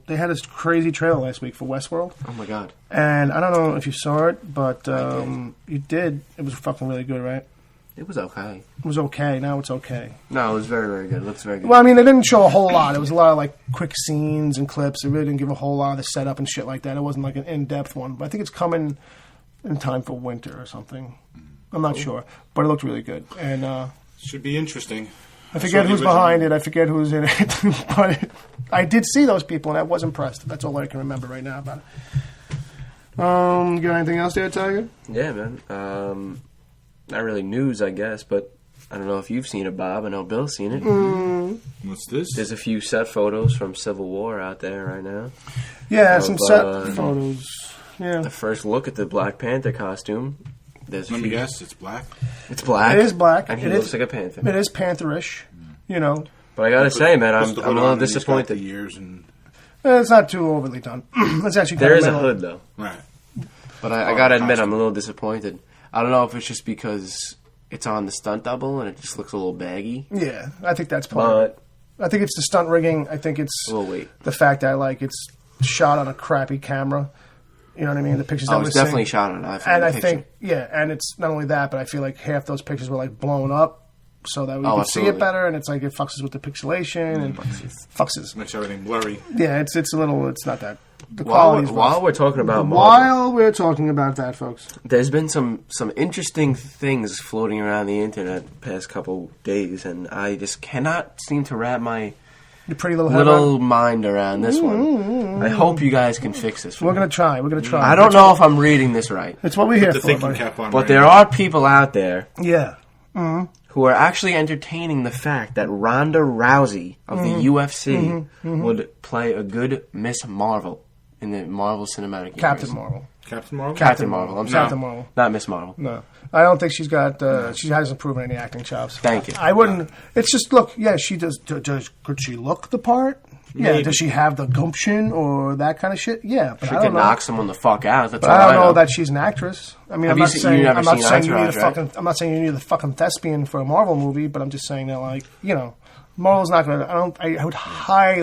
they had this crazy trailer last week for Westworld. Oh my god. And I don't know if you saw it, but you did. It was fucking really good, right? It was okay. It was okay. Now it's okay. No, it was very, very good. It looks very good. Well, I mean, they didn't show a whole lot. It was a lot of, like, quick scenes and clips. They really didn't give a whole lot of the setup and shit like that. It wasn't, like, an in-depth one. But I think it's coming in time for winter or something. I'm not sure. But it looked really good. And Should be interesting. I forget who's behind it. I forget who's in it. But I did see those people, and I was impressed. That's all I can remember right now about it. You got anything else there, Tiger? Yeah, man. Not really news, I guess, but I don't know if you've seen it, Bob. I know Bill's seen it. What's this? There's a few set photos from Civil War out there right now. Yeah, Of, some set photos. Yeah. The first look at the Black Panther costume. There's a Let me few- guess. It's black. It's black. It is black. And he It looks is- like a panther. It is Pantherish, But I gotta say, man, Puts I'm the a hood little on and he's got disappointed. the ears and It's not too overly done. It's actually There is a minimal. hood, though. right. But I gotta admit, I'm a little disappointed. I don't know if it's just because it's on the stunt double and it just looks a little baggy. Yeah, I think that's part of it. But I think it's the stunt rigging. I think it's we'll wait. the fact that it's shot on a crappy camera. You know what I mean? The pictures that Oh, we're it's definitely seeing. shot on an iPhone. And I picture. think, and it's not only that, but I feel like half those pictures were blown up so that we Oh, could see it absolutely. better, and it's it fucks with the pixelation and fucks. Makes everything blurry. Yeah, it's a little. It's not that. The While quality's rough. we're talking about Marvel, While we're talking about that, folks. there's been some interesting things floating around the internet the past couple days, and I just cannot seem to wrap my Your pretty little head around. little mind around this one. I hope you guys can fix this for We're me. gonna try. We're gonna try. I don't know if I'm reading this right, It's what we're here The for. thinking buddy. cap on. but right there now. are people out there Yeah. who are actually entertaining the fact that Ronda Rousey of the UFC would play a good Miss Marvel in the Marvel Cinematic Universe. Captain Marvel. Captain Marvel. Captain Marvel. I'm sorry. Captain Marvel. Not Miss Marvel. No, I don't think she's got. She hasn't proven any acting chops. Thank you. I wouldn't. It's just look. Yeah, she does. Could she look the part? Yeah. Maybe. Does she have the gumption or that kind of shit? Yeah, but She I could don't know. knock someone the fuck out. That's But all I don't know that she's an actress. I mean, Have I'm you not seen- saying you've never I'm not seen saying you need a Entourage, right? fucking. I'm not saying you need a fucking thespian for a Marvel movie, but I'm just saying that Marvel's not going to. I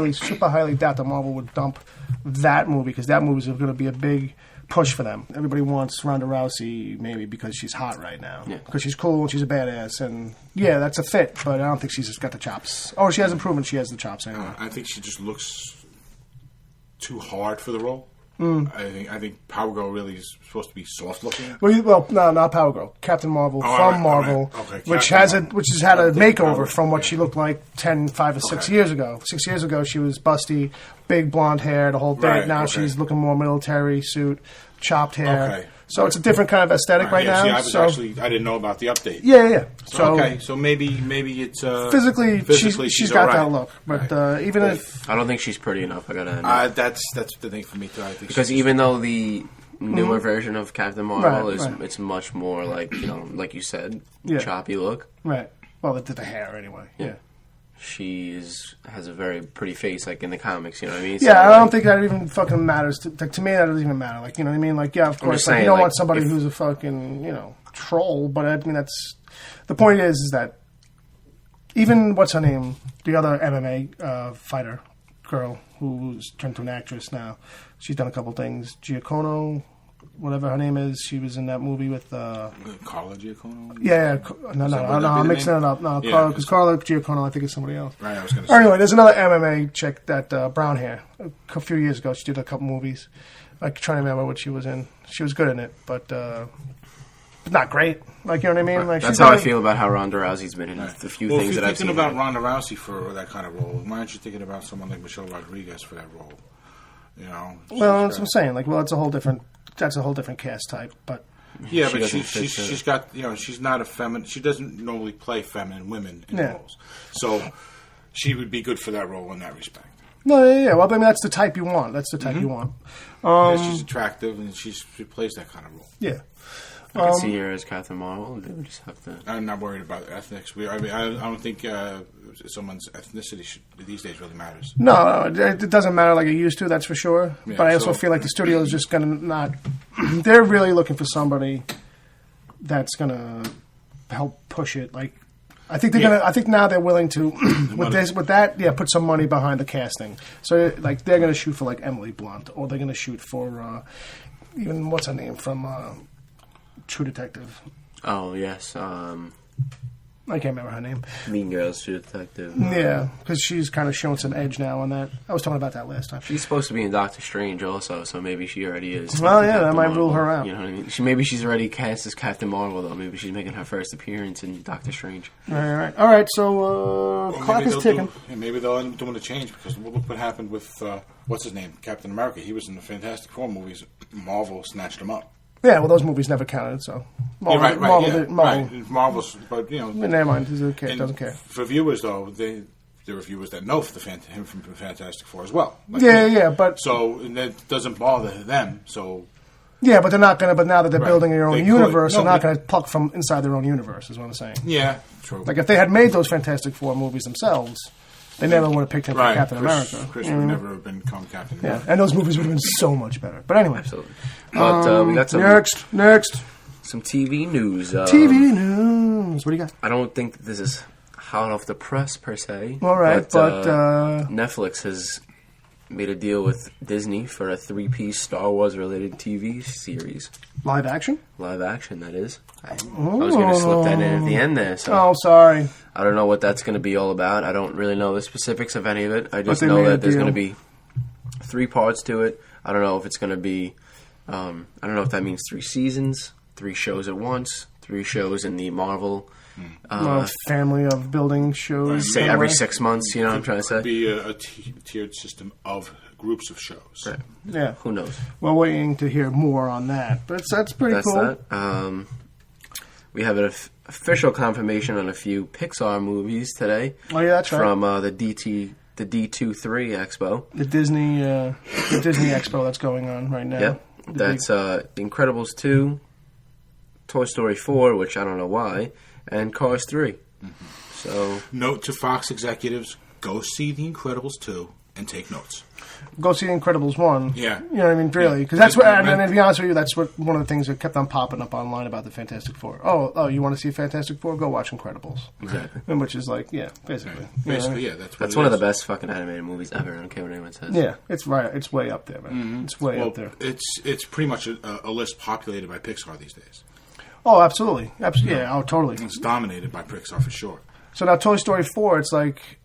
would super highly doubt that Marvel would dump that movie because that movie is going to be a big push for them. Everybody wants Ronda Rousey maybe because she's hot right now. Yeah. Because she's cool and she's a badass. And yeah, that's a fit, but I don't think she's just got the chops. Or she hasn't proven she has the chops anyway. I think she just looks too hard for the role. I think Power Girl really is supposed to be soft looking. Well, no, not Power Girl. Captain Marvel all from right, Marvel, all right. Okay, which Captain Marvel. has had a I'm thinking makeover Power from what Girl. she looked like 5 or 6 Okay. years ago. 6 years ago, she was busty, big blonde hair, the whole thing. Right, Now okay. she's looking more military suit, chopped hair. Okay. So it's a different kind of aesthetic right yeah, now. see, I didn't know about the update. Yeah. So okay, so maybe it's physically she's got all right. that look. But even if I don't think she's pretty enough. I gotta admit. that's the thing for me too. I think Because even though the newer version of Captain Marvel Right, right. it's much more like like you said, Yeah. choppy look. right, well, the hair anyway. Yeah. She has a very pretty face, like in the comics. You know what I mean? Yeah, So, I like, don't think that even fucking matters. To me, that doesn't even matter. Like, you know what I mean? Like, yeah, of course, just like, you saying, don't like, want somebody if- who's a fucking, troll. But I mean, that's the point. Is that even what's her name, the other MMA fighter girl who's turned to an actress now. She's done a couple things. Giacomo, whatever her name is, she was in that movie with. Carla Giacomo. Yeah, no, Is that what I'm that'd be the mixing name? it up. No, Yeah, because Carla Giacomo, I think is somebody else. Right, I was going to say. Anyway, there's another MMA chick that brown hair. A few years ago, she did a couple movies. I'm trying to remember what she was in. She was good in it, but not great. Like, you know what I mean? Like, that's how I feel about how Ronda Rousey's been in the few things that I've seen. If you're thinking about Ronda Rousey for that kind of role, why aren't you thinking about someone like Michelle Rodriguez for that role? You know. Well, that's what I'm saying. Like, well, it's a whole different. That's a whole different cast type, but. Yeah, but she's got, you know, she's not a feminine. She doesn't normally play feminine women in roles, so she would be good for that role in that respect. No, yeah. Well, I mean, that's the type you want. That's the type you want. She's attractive, and she plays that kind of role. Yeah. I can see her as Captain Marvel. They would just have to. I'm not worried about ethnics. I don't think someone's ethnicity these days really matters. No, it doesn't matter like it used to. That's for sure. Yeah, but I also feel like the studio is just going to not. They're really looking for somebody that's going to help push it. Like, I think they're gonna. I think now they're willing to put some money behind the casting. So like they're gonna shoot for like Emily Blunt, or they're gonna shoot for even what's her name from True Detective. Oh yes, I can't remember her name. Mean Girls, True Detective. Yeah, because she's kind of showing some edge now on that. I was talking about that last time. She's supposed to be in Doctor Strange also, so maybe she already is. Well, yeah, that might rule her out. You know what I mean? Maybe she's already cast as Captain Marvel, though. Maybe she's making her first appearance in Doctor Strange. All right. So clock is ticking. Maybe they'll end up doing a change because look what happened with what's his name, Captain America. He was in the Fantastic Four movies. Marvel snatched him up. Yeah, well, those movies never counted, so Marvel's, but you know, never mind. Doesn't care. For viewers, though, there are viewers that know him from Fantastic Four as well. Like but so that doesn't bother them. So yeah, but they're not gonna. But now that they're building their own universe, they're not gonna pluck from inside their own universe. Is what I'm saying. Yeah, true. Like if they had made those Fantastic Four movies themselves, they never would have picked him for Captain America. Chris would never have become Captain America. Yeah, and those movies would have been so much better. But anyway. Absolutely. But we got some... Next. Some TV news. TV news. What do you got? I don't think this is hot off the press, per se. All right, but Netflix has made a deal with Disney for a 3-piece Star Wars-related TV series. Live action? Live action, that is. I was going to slip that in at the end there. So oh, sorry. I don't know what that's going to be all about. I don't really know the specifics of any of it. I just know that there's going to be 3 parts to it. I don't know if it's going to be... I don't know if that means 3 seasons, 3 shows at once, 3 shows in the Marvel... family of building shows. Say every 6 months, you know what I'm trying to say? It could be a tiered system of groups of shows. Right. Yeah. Who knows? We're waiting to hear more on that. But that's pretty cool. That. We have an official confirmation on a few Pixar movies today. Oh, yeah, that's right. From the D23 Expo. The Disney Expo that's going on right now. Yep. That's The Incredibles 2, Toy Story 4, which I don't know why, and Cars 3. Mm-hmm. So, note to Fox executives, go see The Incredibles 2 and take notes. Go see Incredibles 1. Yeah. You know what I mean? Really. Because that's what, and to be honest with you, that's what one of the things that kept on popping up online about the Fantastic Four. Oh, you want to see Fantastic Four? Go watch Incredibles. Exactly. Which is like, yeah, basically. Right. Basically, yeah, that's one of the best fucking animated movies ever. I don't care what anyone says. Yeah, it's right. It's way up there, man. Mm-hmm. It's way up there. It's pretty much a list populated by Pixar these days. Oh, absolutely. Yeah, oh, totally. It's dominated by Pixar for sure. So now Toy Story 4, it's like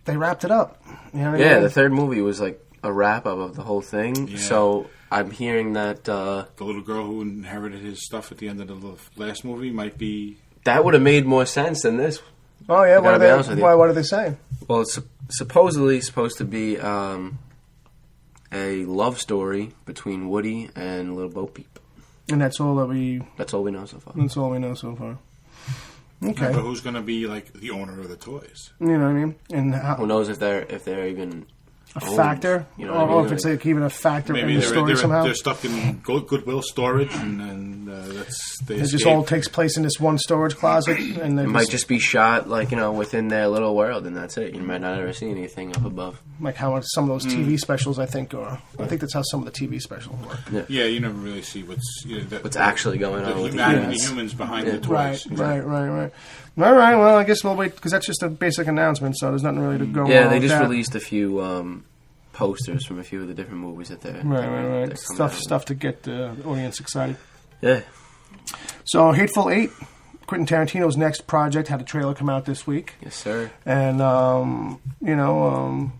they wrapped it up. You know what I mean? The third movie was like a wrap-up of the whole thing. Yeah. So I'm hearing that... the little girl who inherited his stuff at the end of the last movie might be... That would have made more sense than this. Oh, yeah? What are they saying? Well, it's supposedly supposed to be a love story between Woody and Little Bo Peep. And that's all that we... That's all we know so far. That's all we know so far. Okay. Yeah, but who's going to be like the owner of the toys? You know what I mean? And who knows if they're even a factor, you know, or if it's like even a factor in the story somehow. They're stuck in Goodwill storage, and it just all takes place in this one storage closet, and it might just be shot like within their little world, and that's it. You might not ever see anything up above. Like how some of those TV specials, I think that's how some of the TV specials work. Yeah, you never really see what's actually going on with the humans behind the toys. Right. All right, well, I guess we'll wait, because that's just a basic announcement, so there's nothing really to go on. Yeah, they just released a few posters from a few of the different movies that they're... Right. Stuff to get the audience excited. Yeah. So, Hateful Eight, Quentin Tarantino's next project, had a trailer come out this week. Yes, sir. And, it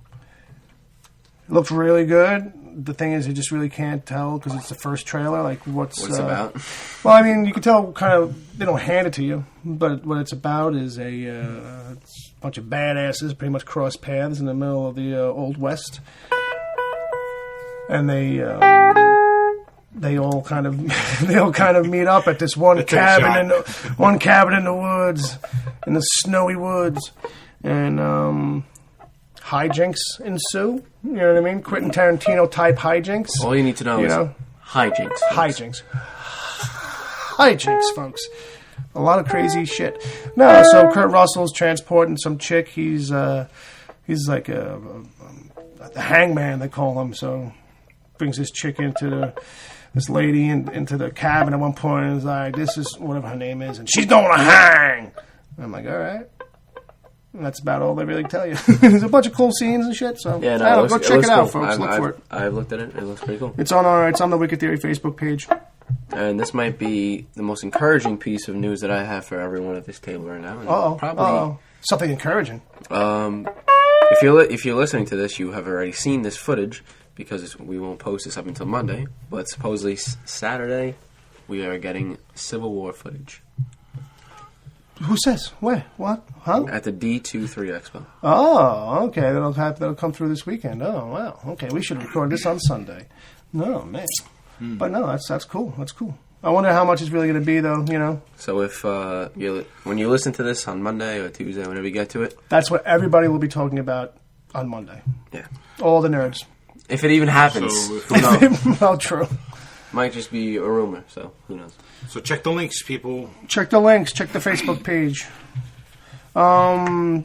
looked really good. the thing is, you just really can't tell because it's the first trailer. Like what's What's about? Well, I mean, you can tell kind of. They don't hand it to you, but what it's about is a bunch of badasses pretty much cross paths in the middle of the Old West, and they all kind of meet up at this one cabin in the woods, in the snowy woods, and hijinks ensue. You know what I mean? Quentin Tarantino type hijinks. All you need to know is hijinks. Hijinks, folks. A lot of crazy shit. No, so Kurt Russell's transporting some chick. He's like the hangman, they call him. So brings this chick this lady into the cabin at one point, and is like, this is whatever her name is, and she's going to hang. And I'm like, all right. And that's about all they really tell you. There's a bunch of cool scenes and shit. So yeah, no, go check it out, cool. folks. Look for it. I've looked at it. It looks pretty cool. It's on the Wicked Theory Facebook page. And this might be the most encouraging piece of news that I have for everyone at this table right now. Probably something encouraging. If you're listening to this, you have already seen this footage because we won't post this up until Monday. But supposedly Saturday, we are getting Civil War footage. Who says? Where? What? Huh? At the D23 Expo. Oh, okay. That'll come through this weekend. Oh, wow. Okay, we should record this on Sunday. No, man. But no, that's cool. That's cool. I wonder how much it's really going to be, though. You know. So if when you listen to this on Monday or Tuesday, whenever you get to it, that's what everybody will be talking about on Monday. Yeah. All the nerds. If it even happens, well, true. Might just be a rumor. So who knows? So check the links, people. Check the links. Check the Facebook page. I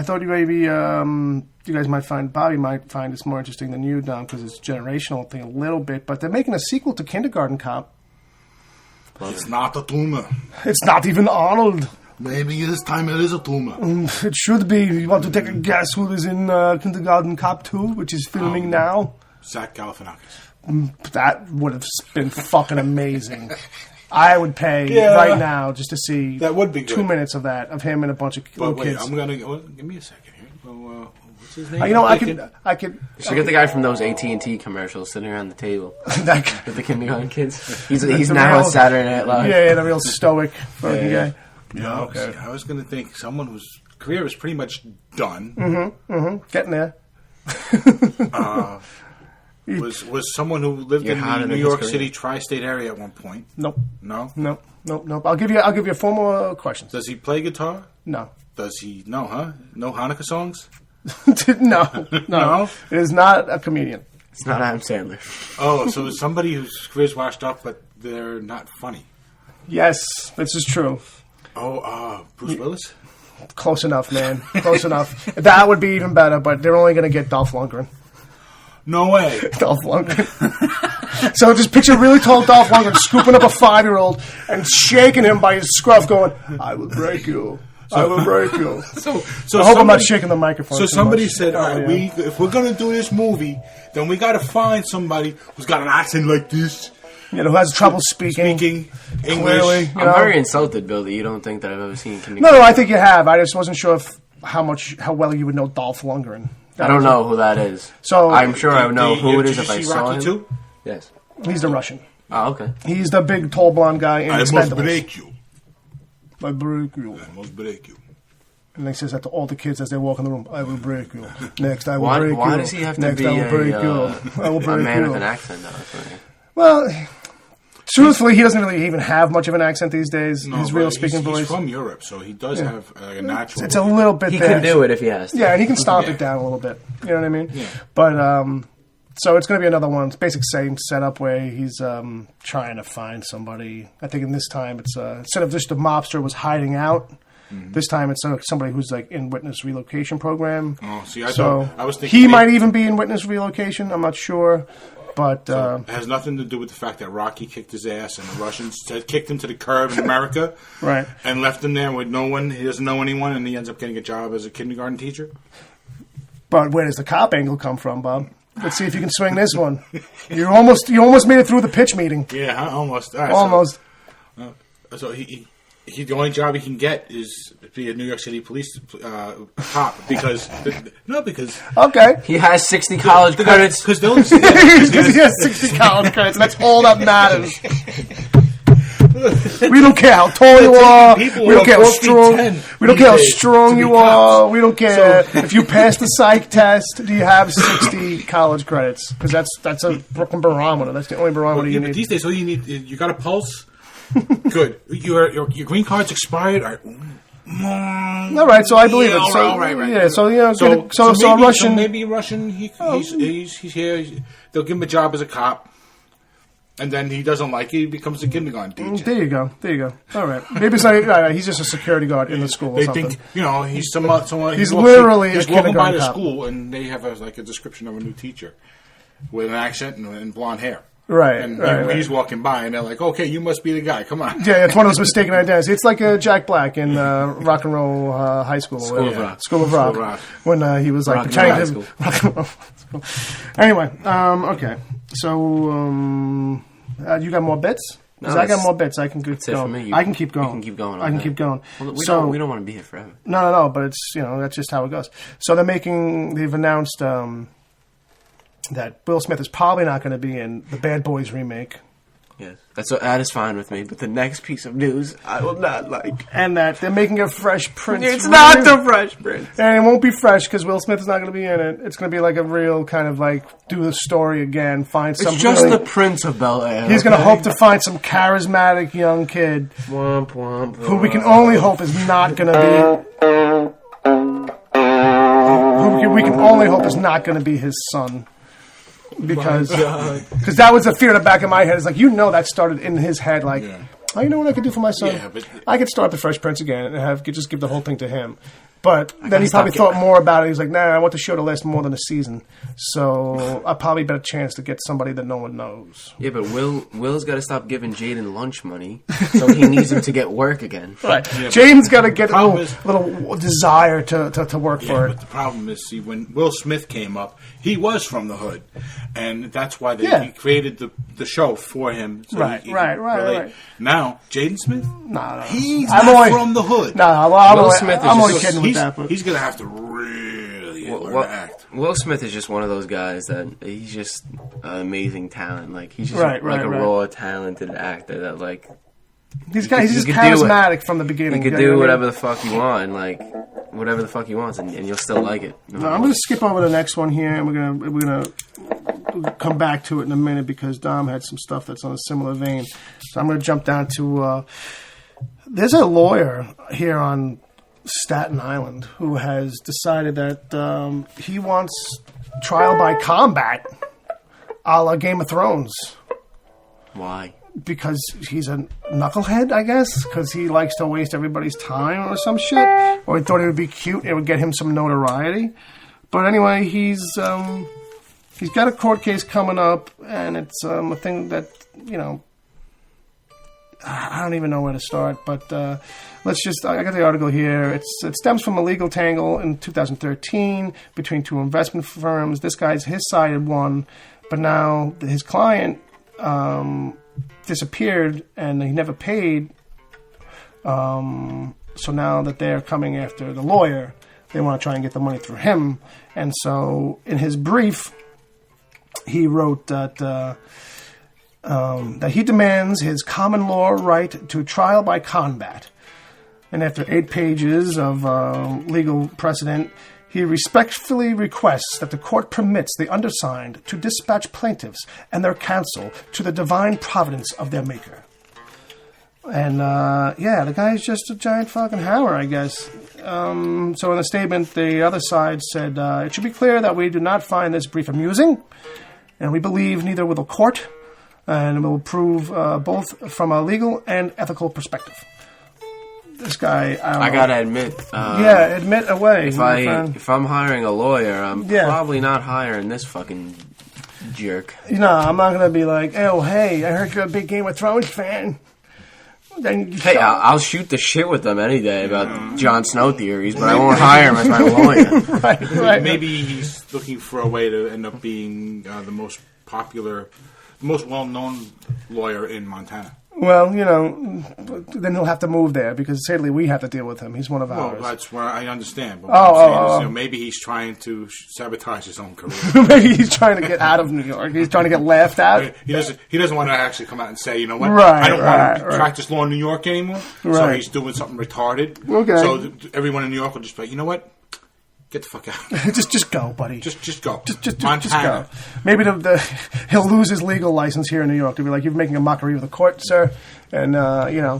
thought maybe you guys might find, Bobby might find this more interesting than you, Dom, because it's a generational thing a little bit. But they're making a sequel to Kindergarten Cop. It's not a tumor. It's not even Arnold. Maybe this time it is a tumor. It should be. You want to take a guess who is in Kindergarten Cop 2, which is filming now? Zach Galifianakis. That would have been fucking amazing. I would pay right now just to see that would be good. 2 minutes of that, of him and a bunch of little kids. I'm gonna give me a second here. Well, what's his name? I could. You should get the guy from those AT&T commercials sitting around the table that guy. with the kindergarten kids. He's now on Saturday Night Live. Yeah, the real stoic fucking guy. Yeah, okay. I was gonna think someone whose career is pretty much done. Getting there. Was someone who lived in the New York City tri-state area at one point? Nope. No? Nope. I'll give you 4 more questions. Does he play guitar? No. Does he? No, huh? No Hanukkah songs? No. It is not a comedian. It's not Adam Sandler. Oh, so it's somebody whose career's washed up, but they're not funny. Yes, this is true. Oh, Bruce Willis? Close enough, man. Close enough. That would be even better, but they're only going to get Dolph Lundgren. No way. Dolph Lundgren. So just picture really tall Dolph Lundgren scooping up a 5-year-old and shaking him by his scruff going, I will break you. I will break you. So I hope I'm not shaking the microphone. So somebody said, all right, if we're going to do this movie, then we got to find somebody who's got an accent like this. You know, who has trouble speaking English. Clearly, I'm very insulted, Bill, that you don't think that I've ever seen Kindergarten. No, I think you have. I just wasn't sure how well you would know Dolph Lundgren. I don't know who that is. So I'm sure I would know who it is if I saw him. Too? Yes. He's the Russian. Oh, okay. He's the big, tall, blonde guy in Expendables. I must break you. I break you. I must break you. And he says that to all the kids as they walk in the room. I will break you. Next, I will break you. Why does he have to be a man with an accent, though? Well, truthfully, he doesn't really even have much of an accent these days. No, his real speaking voice. He's from Europe, so he does have a natural. It's a little bit. He can do it if he has to. Yeah, and he can stomp it down a little bit. You know what I mean? Yeah. But so it's going to be another one. It's basic same setup way. He's trying to find somebody. I think in this time it's instead of just a mobster was hiding out. Mm-hmm. This time it's somebody who's like in witness relocation program. Oh, see, I was thinking he might even be in witness relocation. I'm not sure. But it has nothing to do with the fact that Rocky kicked his ass and the Russians kicked him to the curb in America, right? And left him there with no one. He doesn't know anyone, and he ends up getting a job as a kindergarten teacher. But where does the cop angle come from, Bob? Let's see if you can swing this one. You almost made it through the pitch meeting. Yeah, almost. All right, almost. So he the only job he can get is to be a New York City police cop because Okay. He has 60 college credits. Because he has 60 college credits, and that's all that matters. We don't care how tall you are. We don't care how strong. We don't care how strong you are. We don't care if you pass the psych test. Do you have 60 college credits? Because that's a Brooklyn barometer. That's the only barometer you need. These days, all you need, you got a pulse. Good. Your green card's expired. All right, so I believe it. So right. Yeah, so maybe Russian. He's here. They'll give him a job as a cop. And then he doesn't like it. He becomes a kindergarten teacher. There you go. All right. Maybe it's like, he's just a security guard in the school. Or they something. think he's someone. He's literally he's a walking by kindergarten the cop. school, and they have a description of a new teacher with an accent and blonde hair. Right. And right. he's walking by, and they're like, "Okay, you must be the guy. Come on." Yeah, it's one of those mistaken identities. It's like Jack Black in Rock and Roll High School. School of Rock. School of Rock. When he was like pretending to Rock and Roll. Anyway, okay. So. You got more bits? No, I got more bits. I can keep going. I can keep going. You can keep going. I can keep going. Well, we don't want to be here forever. No. But it's that's just how it goes. So they've announced that Will Smith is probably not going to be in the Bad Boys remake. Yes, that is fine with me. But the next piece of news, I will not like. And that they're making a Fresh Prince. It's not the Fresh Prince. And it won't be fresh because Will Smith is not going to be in it. It's going to be like a real kind of like do the story again, find some. It's just the Prince of Bel-Air. He's going to hope to find some charismatic young kid who we can only hope is not going to be. Who we can only hope is not going to be his son. Because that was the fear in the back of my head. It's like, that started in his head. Like, oh, you know what I could do for my son? Yeah, but I could start the Fresh Prince again and just give the whole thing to him. But then he probably thought more about it. He's like, nah, I want the show to last more than a season. So I probably bet a chance to get somebody that no one knows. Yeah, but Will's got to stop giving Jaden lunch money, so he needs him to get work again. Right. Yeah, Jaden's got to get a little desire to work for it. But the problem is, see, when Will Smith came up, he was from the hood. And that's why he created the show for him. So Right. Now, Jaden Smith? No. He's not from the hood. No, I'm only kidding with that. He's going to have to really learn to act. Will Smith is just one of those guys that he's just an amazing talent. Like, he's just a raw, talented actor that, like... He's just charismatic from the beginning. He could do whatever the fuck you want, whatever the fuck he wants, and you'll still like it. No, I'm going to skip over the next one here, and we're gonna come back to it in a minute because Dom had some stuff that's on a similar vein. So I'm going to jump down to there's a lawyer here on Staten Island who has decided that he wants trial by combat, a la Game of Thrones. Why? Because he's a knucklehead, I guess, because he likes to waste everybody's time or some shit, or he thought it would be cute, it would get him some notoriety. But anyway, he's got a court case coming up, and it's a thing that, I don't even know where to start, but I got the article here. It stems from a legal tangle in 2013 between two investment firms. This guy's, his side had won, but now his client disappeared and he never paid. So now that they're coming after the lawyer, they want to try and get the money through him. And so in his brief, he wrote that he demands his common law right to trial by combat. And after 8 pages of legal precedent, he respectfully requests that the court permits the undersigned to dispatch plaintiffs and their counsel to the divine providence of their maker. And, the guy's just a giant fucking hammer, I guess. So in the statement, the other side said, it should be clear that we do not find this brief amusing, and we believe neither will the court, and will prove both from a legal and ethical perspective. This guy, I gotta admit. Admit away. If I'm hiring a lawyer, I'm probably not hiring this fucking jerk. I'm not gonna be like, oh, hey, I heard you're a big Game of Thrones fan. Hey, I'll shoot the shit with them any day about Jon Snow theories, but I won't hire him as my lawyer. right. Maybe he's looking for a way to end up being the most popular, the most well-known lawyer in Montana. Well, then he'll have to move there because certainly we have to deal with him. He's one of ours. Well, that's where I understand. But what I'm saying is, maybe he's trying to sabotage his own career. Maybe he's trying to get out of New York. He's trying to get laughed at. He doesn't want to actually come out and say, you know what, right, I don't want to practice law in New York anymore. Right. So he's doing something retarded. Okay. So everyone in New York will just be like, you know what? Get the fuck out. just go, buddy. Just go. Just go. Maybe he'll lose his legal license here in New York. They'll be like, you're making a mockery of the court, sir. And,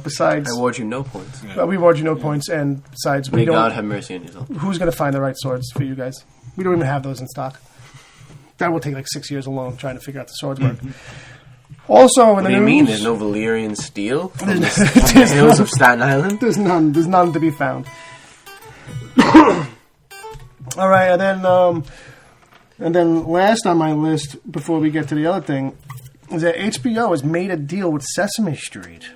besides... I award you no points. Yeah. We award you no points, and besides... May God have mercy on yourself. Who's going to find the right swords for you guys? We don't even have those in stock. That will take like 6 years alone trying to figure out the swords work. Also, in the news... What do you mean? There's no Valyrian steel from the hills of Staten Island? There's none. There's none to be found. All right, and then last on my list, before we get to the other thing, is that HBO has made a deal with Sesame Street.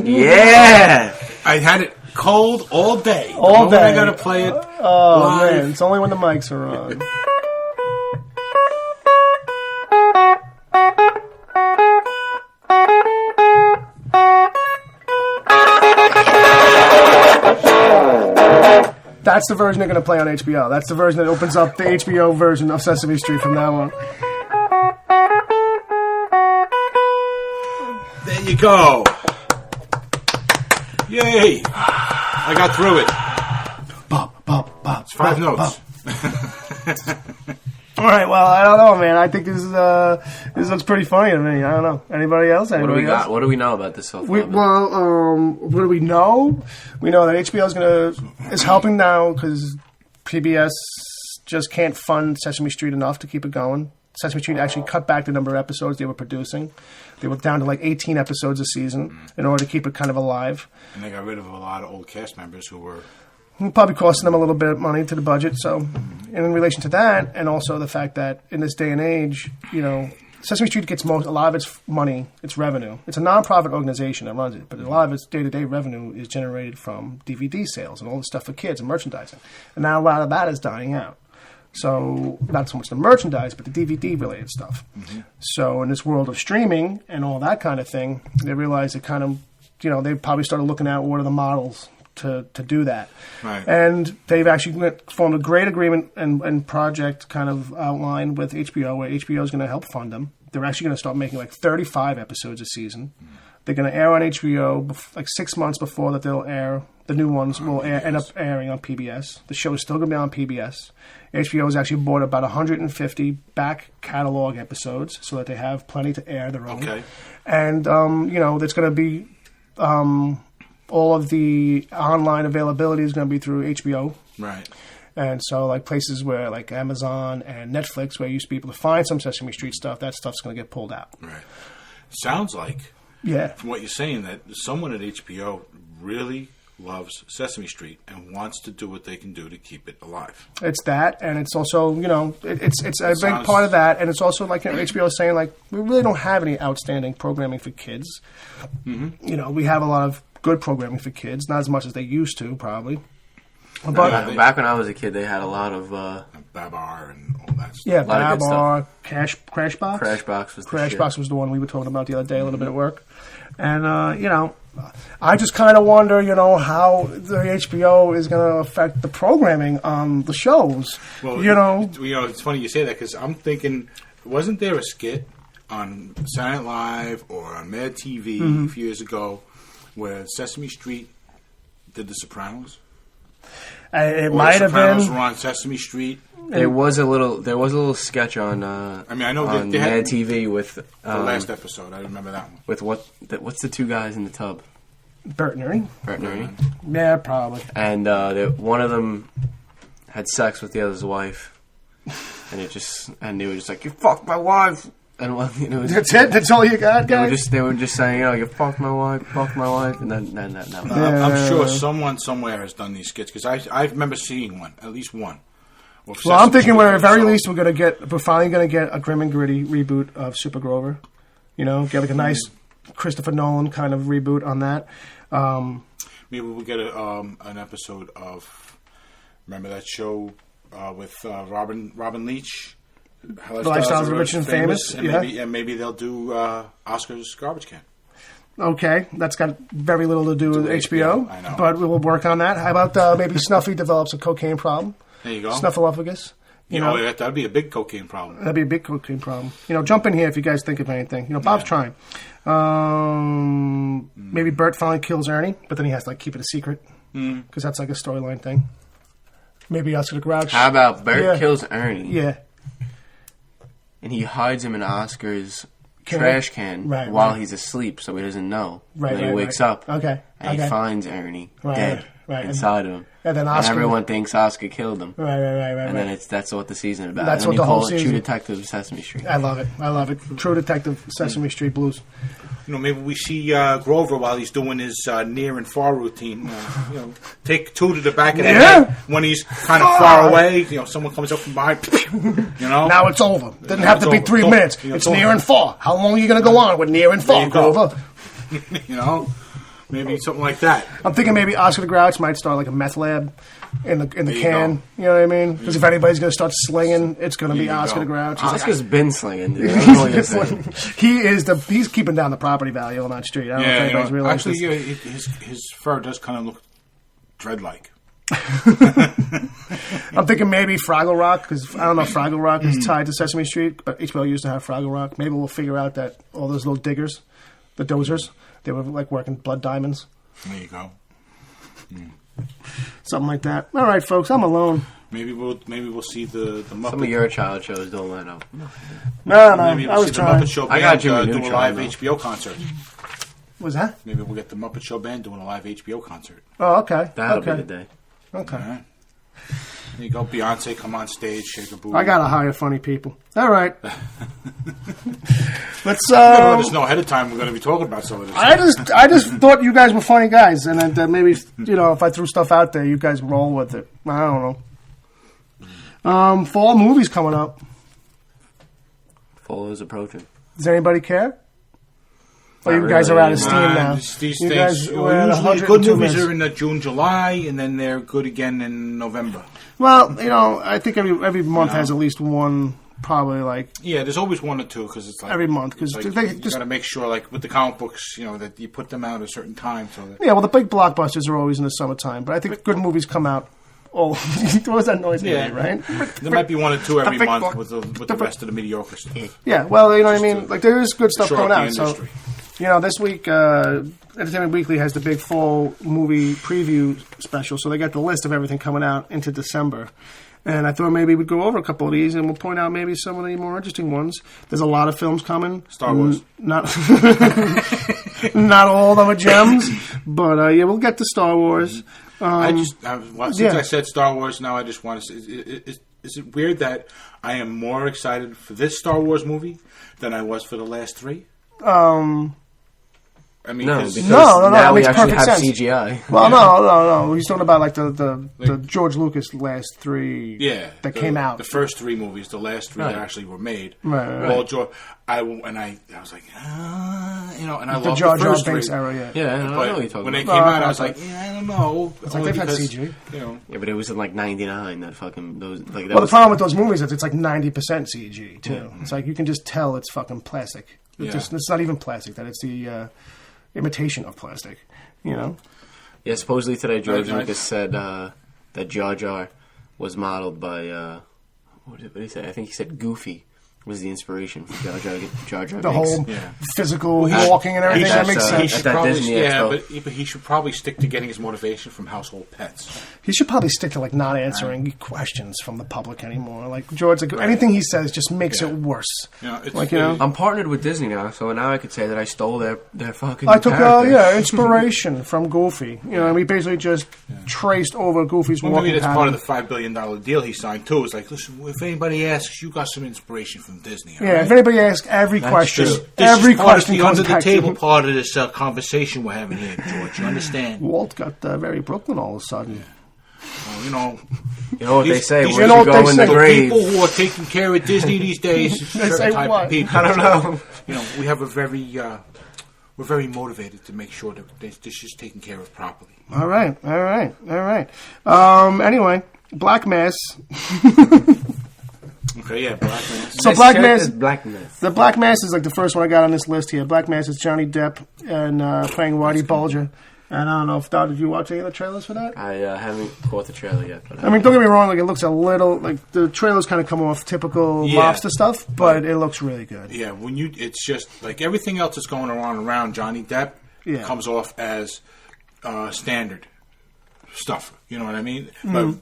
Yeah! I had it cold all day. All day. I got to play it. Oh, live. Man, it's only when the mics are on. That's the version they're going to play on HBO. That's the version that opens up the HBO version of Sesame Street from now on. There you go. Yay. I got through it. Bop, bop, bop. It's 5 notes. All right, well, I don't know, man. I think this looks pretty funny to me. I don't know. Anybody else? What do we know about this so far? What do we know? We know that HBO is helping now because PBS just can't fund Sesame Street enough to keep it going. Sesame Street actually cut back the number of episodes they were producing. They were down to like 18 episodes a season in order to keep it kind of alive. And they got rid of a lot of old cast members who were... Probably costing them a little bit of money to the budget. So, and in relation to that, and also the fact that in this day and age, Sesame Street gets a lot of its money, its revenue. It's a non-profit organization that runs it, but a lot of its day-to-day revenue is generated from DVD sales and all the stuff for kids and merchandising. And now a lot of that is dying out. So, not so much the merchandise, but the DVD-related stuff. Mm-hmm. So, in this world of streaming and all that kind of thing, they realized it kind of, they probably started looking at what are the models to do that. Right. And they've actually formed a great agreement and project kind of outline with HBO where HBO is going to help fund them. They're actually going to start making like 35 episodes a season. They're going to air on HBO like 6 months before that they'll air. The new ones will end up airing on PBS. The show is still going to be on PBS. HBO has actually bought about 150 back catalog episodes so that they have plenty to air their own. Okay. And, there's going to be... all of the online availability is going to be through HBO. Right. And so, like, places where, like, Amazon and Netflix, where you used to be able to find some Sesame Street stuff, that stuff's going to get pulled out. Right. Sounds like, from what you're saying, that someone at HBO really loves Sesame Street and wants to do what they can do to keep it alive. It's that, and it's also, it's a big part of that, and it's also, like, HBO is saying, like, we really don't have any outstanding programming for kids. Mm-hmm. We have a lot of good programming for kids, not as much as they used to, probably. But back when I was a kid, they had a lot of Babar and all that stuff. Yeah, Babar, Crashbox. Crashbox was the one we were talking about the other day a little bit at work. And I just kind of wonder, how the HBO is going to affect the programming on the shows. Well, it's funny you say that because I'm thinking, wasn't there a skit on Saturday Night Live or on Mad TV a few years ago where Sesame Street did The Sopranos? It might have been. The Sopranos were on Sesame Street. There was a little sketch on. I know on they had Mad TV with the last episode. I remember that one. With what's the two guys in the tub? Bert and Ernie. Bert and Ernie. Yeah, probably. And one of them had sex with the other's wife, and they were just like, "You fucked my wife." And that's it. That's all you got, guys. They were just saying, you fucked my wife, and then. I'm sure someone somewhere has done these skits because I remember seeing one, at least one. Well, I'm thinking at very least we're finally gonna get a grim and gritty reboot of Super Grover. Get like a nice Christopher Nolan kind of reboot on that. Maybe we'll get an episode of. Remember that show? with Robin Leach. The Lifestyles of the Rich and Famous. And maybe they'll do Oscar's Garbage Can. Okay, that's got very little to do with HBO. I know. But we'll work on that. How about maybe Snuffy develops a cocaine problem? There you go. Snuffleupagus. You know, that'd be a big cocaine problem. That'd be a big cocaine problem. Jump in here if you guys think of anything. Bob's trying. Maybe Bert finally kills Ernie, but then he has to keep it a secret because that's like a storyline thing. Maybe Oscar the Grouch. How about Bert kills Ernie? Yeah. And he hides him in Oscar's trash can while he's asleep, so he doesn't know. Right. When he wakes up, and he finds Ernie dead inside of him. And then Oscar, everyone thinks Oscar killed him. Right. And then that's what the season is about. That's and what the whole season. True Detective Sesame Street. I love it. True Detective Sesame Street Blues. Maybe we see Grover while he's doing his near and far routine. Take two to the back of the head when he's kind of far away. Someone comes up from behind. Now it's over. Doesn't have to be 3 minutes. It's near and far. How long are you going to go on with near and far, Grover? Maybe something like that. I'm thinking maybe Oscar the Grouch might start like a meth lab in the can. You know what I mean? Because if anybody's going to start slinging, it's going to be Oscar the Grouch. Oscar's been slinging. Dude. He's keeping down the property value on that street. I don't know if anybody's realized actually, his fur does kind of look dread-like. I'm thinking maybe Fraggle Rock, because I don't know if Fraggle Rock is tied to Sesame Street, but HBO used to have Fraggle Rock. Maybe we'll figure out that all those little diggers, the dozers, they were working blood diamonds. There you go. Something like that. All right, folks, I'm alone. Maybe we'll see the Muppet. Some of your child shows don't line up. No. Maybe we'll see the Muppet Show band I got Jimmy do a live HBO concert. What's that? Maybe we'll get the Muppet Show band doing a live HBO concert. Oh, okay. That'll be the day. Okay. Right. There you go. Beyonce, come on stage, shake a booty. I gotta hire funny people. All right. Let's. Let us know ahead of time. We're going to be talking about some of this. I just thought you guys were funny guys, and then maybe if I threw stuff out there, you guys roll with it. I don't know. Fall movies coming up. Fall is approaching. Does anybody care? Or you guys are out of steam now? These things, usually good movies are in June, July, and then they're good again in November. Well, I think every month has at least one, probably there's always one or two because it's like every month because you got to make sure with the comic books, that you put them out at a certain time. So that well, the big blockbusters are always in the summertime, but I think good movies come out. Oh, what was that noise? Yeah, right. There might be one or two every month with the rest of the mediocre stuff. Yeah, well, you know what I mean. There is good stuff coming out. So, this week, Entertainment Weekly has the big fall movie preview special, so they got the list of everything coming out into December. And I thought maybe we'd go over a couple of these, and we'll point out maybe some of the more interesting ones. There's a lot of films coming. Star Wars. Not all of them are gems, but we'll get to Star Wars. Since I said Star Wars, now I just want to say, is it weird that I am more excited for this Star Wars movie than I was for the last three? I mean, no, now we actually have sense. CGI. Well, no. He's talking about the George Lucas last three that came out. The first three movies, the last three that actually were made. Right. Well, George, I was like, and I the loved Jar the Jar first Binks three. era, Yeah, I know what you're talking when they about. came out, I was like, I don't know. It's like they've had CG. Yeah, but it was in 99. That fucking those. The problem with those movies is it's 90% CG too. Yeah. It's you can just tell it's fucking plastic. It's not even plastic. That it's the imitation of plastic, Yeah, supposedly today George Lucas said that Jar Jar was modeled by what did he say? I think he said Goofy was the inspiration for Jar Jar. The whole physical walking and everything that makes sense. But he should probably stick to getting his motivation from household pets. He should probably stick to not answering questions from the public anymore. George, anything he says just makes it worse. I'm partnered with Disney now, so now I could say that I stole their fucking. I took inspiration from Goofy. And we basically just traced over Goofy's walking. Maybe that's part of the $5 billion deal he signed too. It's listen, if anybody asks, you got some inspiration from Disney. Right? If anybody asks every question, every question comes back to the under the table part of this conversation we're having here, George. You understand? Walt got very Brooklyn all of a sudden. Well, you know what they say. You know what they say. The people who are taking care of Disney these days, certain type of people. I don't know. We have we're very motivated to make sure that this is taken care of properly. All right. Anyway, Black Mass. Okay, yeah, Black Mass. So Black Mass. Black Mass. The Black Mass is like the first one I got on this list here. Black Mass is Johnny Depp and playing Whitey Bulger. And I don't know if did you watch any of the trailers for that? I haven't caught the trailer yet. But I mean, don't get me wrong. Like it looks a little like the trailers kind of come off typical lobster stuff, but it looks really good. Yeah, it's just like everything else that's going around Johnny Depp comes off as standard stuff. You know what I mean? But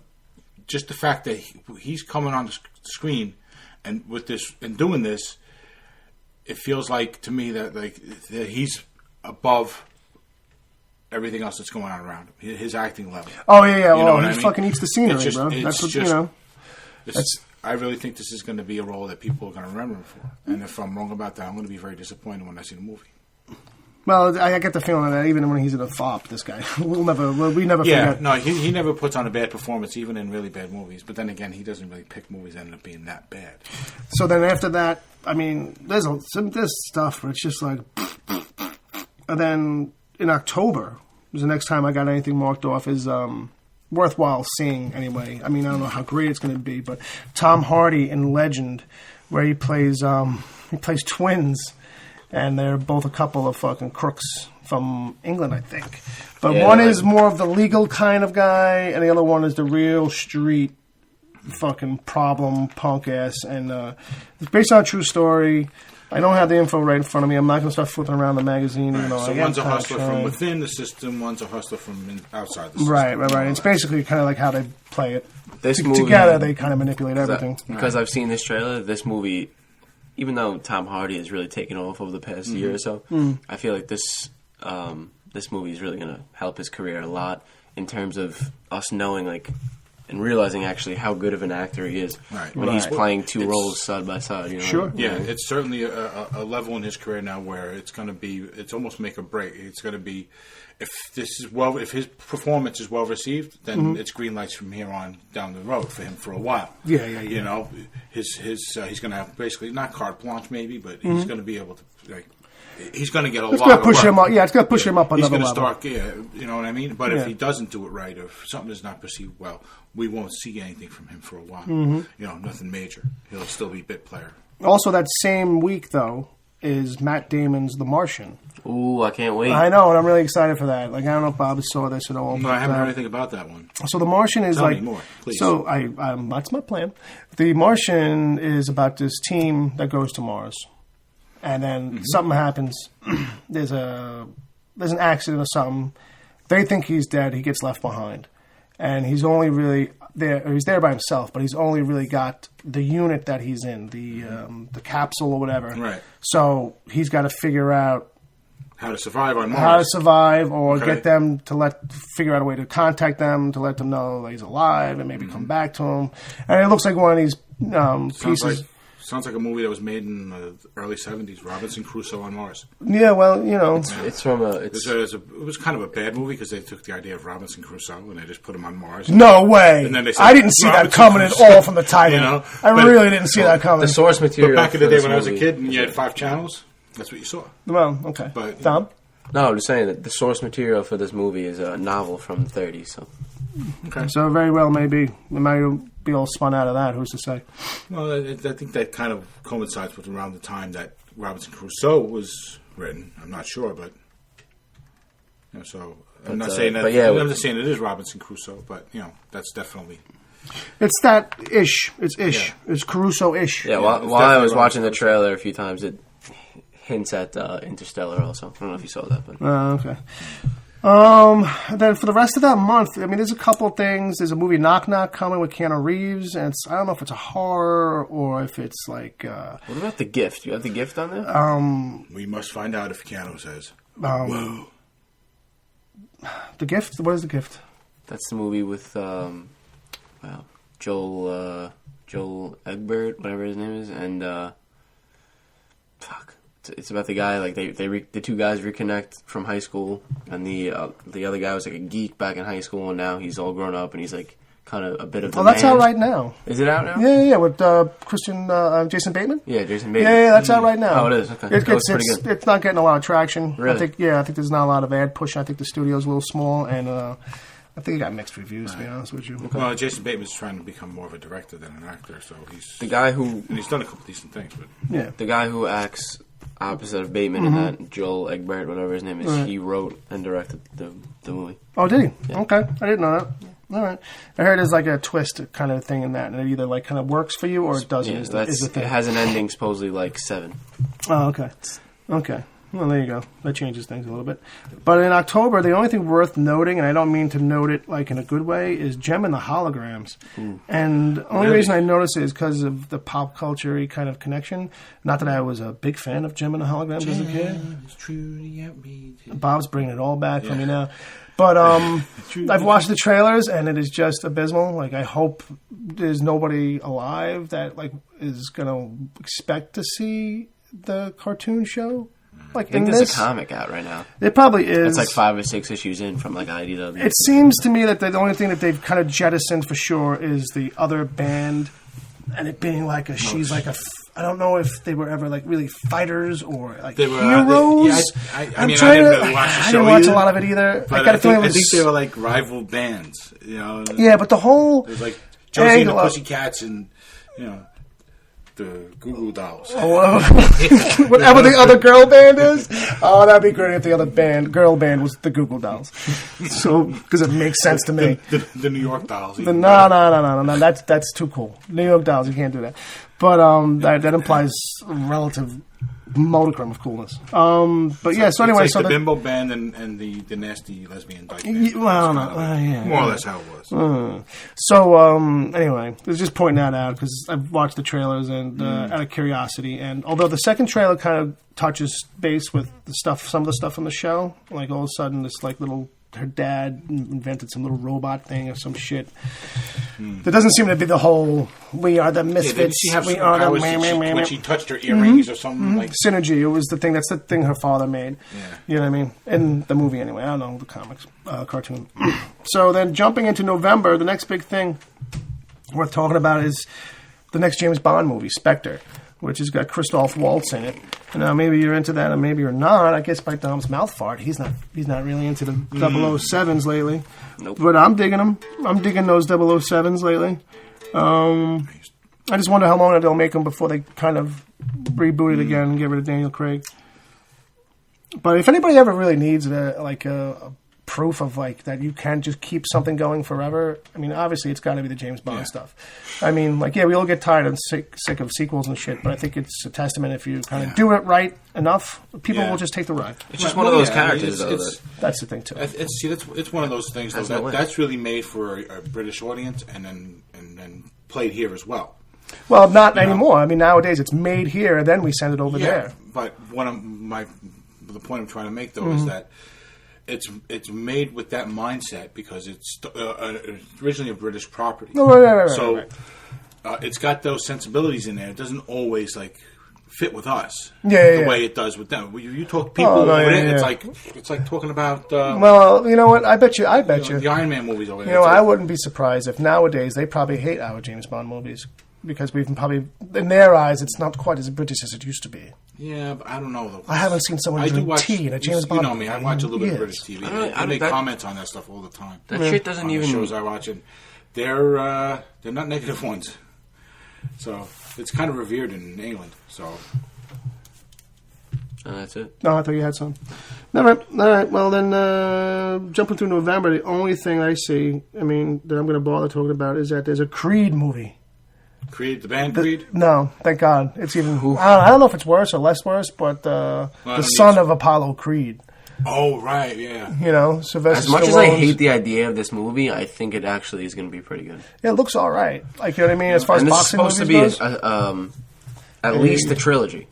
just the fact that he's coming on the screen and with this and doing this, it feels like to me that that he's above everything else that's going on around him. His acting level. Oh yeah. You know he fucking eats the scenery, bro. That's what, you know. I really think this is going to be a role that people are going to remember him for. And if I'm wrong about that, I'm going to be very disappointed when I see the movie. Well, I get the feeling that even when he's in a fop, this guy, we never forget. Yeah, no, he never puts on a bad performance, even in really bad movies. But then again, he doesn't really pick movies that end up being that bad. So then after that, I mean, there's stuff where it's just like... And then in October, was the next time I got anything marked off, is worthwhile seeing anyway. I mean, I don't know how great it's going to be, but Tom Hardy in Legend, where he plays twins, and they're both a couple of fucking crooks from England, I think. But one is more of the legal kind of guy, and the other one is the real street fucking problem punk ass. And it's based on a true story. I don't have the info right in front of me. I'm not going to start flipping around the magazine. Right. You know, so one's a hustler from within the system, one's a hustler from outside the system. Right. It's basically kind of like how they play it. This movie, together, they kind of manipulate everything. Because I've seen this trailer, this movie, even though Tom Hardy has really taken off over the past year or so, I feel like this movie is really going to help his career a lot in terms of us knowing, like, and realizing actually how good of an actor he is when he's playing two roles side by side. You know? Sure. Yeah, it's certainly a level in his career now where it's going to be, it's almost make or break. It's going to be, if his performance is well received, then it's green lights from here on down the road for him for a while. Yeah. You know, he's going to have basically not carte blanche maybe, but he's going to be able to like. He's going to get a lot of work. Push him up. Yeah, it's going to push him up another level. He's going to start, you know what I mean? But if he doesn't do it right, or if something is not perceived well, we won't see anything from him for a while. You know, nothing major. He'll still be bit player. Also, that same week, though, is Matt Damon's The Martian. Ooh, I can't wait. I know, and I'm really excited for that. Like, I don't know if Bob saw this at all. No, I haven't heard anything about that one. So The Martian is Tell me more, please. So that's my plan. The Martian is about this team that goes to Mars. And then something happens. There's an accident or something. They think he's dead. He gets left behind, and he's only really there. He's there by himself, but he's only really got the unit that he's in, the capsule or whatever. Right. So he's got to figure out how to survive on Mars. How to survive, or get them to figure out a way to contact them to let them know that he's alive, and maybe come back to him. And it looks like one of these pieces. Sounds like a movie that was made in the early 70s, Robinson Crusoe on Mars. Yeah, well, you know. It's from a... It was kind of a bad movie because they took the idea of Robinson Crusoe and they just put him on Mars. No way. And then they said, I didn't see that coming at all from the title. You know? I really didn't see that coming. The source material. But back in the day when I was a kid and you had 5 channels, that's what you saw. Well, okay. But, Tom? No, I'm just saying that the source material for this movie is a novel from the 30s, so... Okay. So very well maybe. We might be all spun out of that. Who's to say? Well, I think that kind of coincides with around the time that Robinson Crusoe was written. I'm not sure, but you know, so I'm not saying that. I'm just saying it is Robinson Crusoe, but you know, that's definitely. It's that ish. It's ish. Yeah. It's Crusoe-ish. Yeah. While I was watching the trailer a few times, it hints at Interstellar. Also, I don't know if you saw that, but okay. Then for the rest of that month, I mean, there's a couple of things. There's a movie Knock Knock coming with Keanu Reeves, and I don't know if it's a horror or if it's like... what about The Gift? You have The Gift on there? We must find out if Keanu says, whoa. The Gift? What is The Gift? That's the movie with, Joel Egbert, whatever his name is, and, It's about the guy, like, the two guys reconnect from high school, and the other guy was, like, a geek back in high school, and now he's all grown up, and he's, like, kind of a bit of the that's out right now. Is it out now? Yeah, with Jason Bateman? Yeah, Jason Bateman. Yeah, that's out right now. Oh, it is? Okay. It's not getting a lot of traction. Really? I think there's not a lot of ad push. I think the studio's a little small, and I think he got mixed reviews, to be honest with you. Okay. Well, Jason Bateman's trying to become more of a director than an actor, so he's... The guy who... And he's done a couple decent things, but... Yeah. The guy who acts opposite of Bateman in that, Joel Egbert, whatever his name is, he wrote and directed the movie. Oh, did he? Yeah. Okay. I didn't know that. All right. I heard there's like a twist kind of thing in that, and it either like kind of works for you or it doesn't. Yeah, is the thing. it has an ending supposedly like 7. Oh, okay. Okay. Well, there you go. That changes things a little bit. But in October, the only thing worth noting, and I don't mean to note it like in a good way, is Gem and the Holograms. And the only reason I notice it is because of the pop culture kind of connection. Not that I was a big fan of Gem and the Holograms as a kid. Bob's bringing it all back for me now. But I've watched the trailers, and it is just abysmal. Like, I hope there's nobody alive that like is going to expect to see the cartoon show. Like, I think there's a comic out right now. It probably is. It's like 5 or 6 issues in from like IDW. It seems to me that the only thing that they've kind of jettisoned for sure is the other band, and it being like she's like a. I don't know if they were ever like really fighters or like heroes. I didn't watch a lot of it either. But I think they were like rival bands. You know. Yeah, but the whole there's like Josie and the Pussycats and the Goo Goo Dolls. Whatever the other girl band is. Oh, that'd be great if the other girl band was the Goo Goo Dolls. So, because it makes sense to me. The New York Dolls. No. That's too cool. New York Dolls, you can't do that. But that implies relative modicum of coolness. But yeah, so anyway, it's like the bimbo band and the nasty lesbian dyke band. Well, no, more or less how it was. So anyway, I was just pointing that out because I've watched the trailers and out of curiosity. And although the second trailer kind of touches base with some of the stuff from the show, like all of a sudden this like little. Her dad invented some little robot thing or some shit. There doesn't seem to be the whole "we are the misfits." We are the when she touched her earrings or something like synergy. It was the thing. That's the thing her father made. Yeah. You know what I mean? In the movie, anyway. I don't know the comics, cartoon. So then, jumping into November, the next big thing worth talking about is the next James Bond movie, Spectre, which has got Christoph Waltz in it. Now, maybe you're into that, and maybe you're not. I guess by Dom's mouth fart, he's not really into the 007s lately. Nope. But I'm digging them. I'm digging those 007s lately. I just wonder how long they'll make them before they kind of reboot it again and get rid of Daniel Craig. But if anybody ever really needs a proof of like that you can't just keep something going forever. I mean, obviously it's got to be the James Bond stuff. I mean, like we all get tired and sick of sequels and shit, but I think it's a testament if you kind of do it right enough, people will just take the ride. It's just one of those characters, though. That's the thing too. It's one of those things though that's really made for a British audience and then played here as well. Well, not anymore. I mean, nowadays it's made here and then we send it over there. But the point I'm trying to make though is that. It's made with that mindset because it's originally a British property. Right. It's got those sensibilities in there. It doesn't always like fit with us the way it does with them. You talk people over there, it's like talking about. Well, you know what? I bet you the Iron Man movies over there. You know, I wouldn't be surprised if nowadays they probably hate our James Bond movies because we've probably in their eyes it's not quite as British as it used to be. Yeah, but I don't know though. I haven't seen someone drink tea in a James Bond. You know me, I watch a little bit of British TV. I make comments on that stuff all the time. That shit doesn't even the shows I watch, and they're not negative ones. So it's kind of revered in England. So that's it. No, I thought you had some. All right. Well, then jumping through November, the only thing I see, I mean, that I'm going to bother talking about is that there's a Creed movie. Creed, the band Creed? No, thank God. It's even. I don't know if it's worse or less worse, but the son of Apollo Creed. Oh, right, yeah. You know, Sylvester As much Stallone's, as I hate the idea of this movie, I think it actually is going to be pretty good. It looks all right. Like, you know what I mean? As far as boxing movies goes. It's supposed to be at least a trilogy.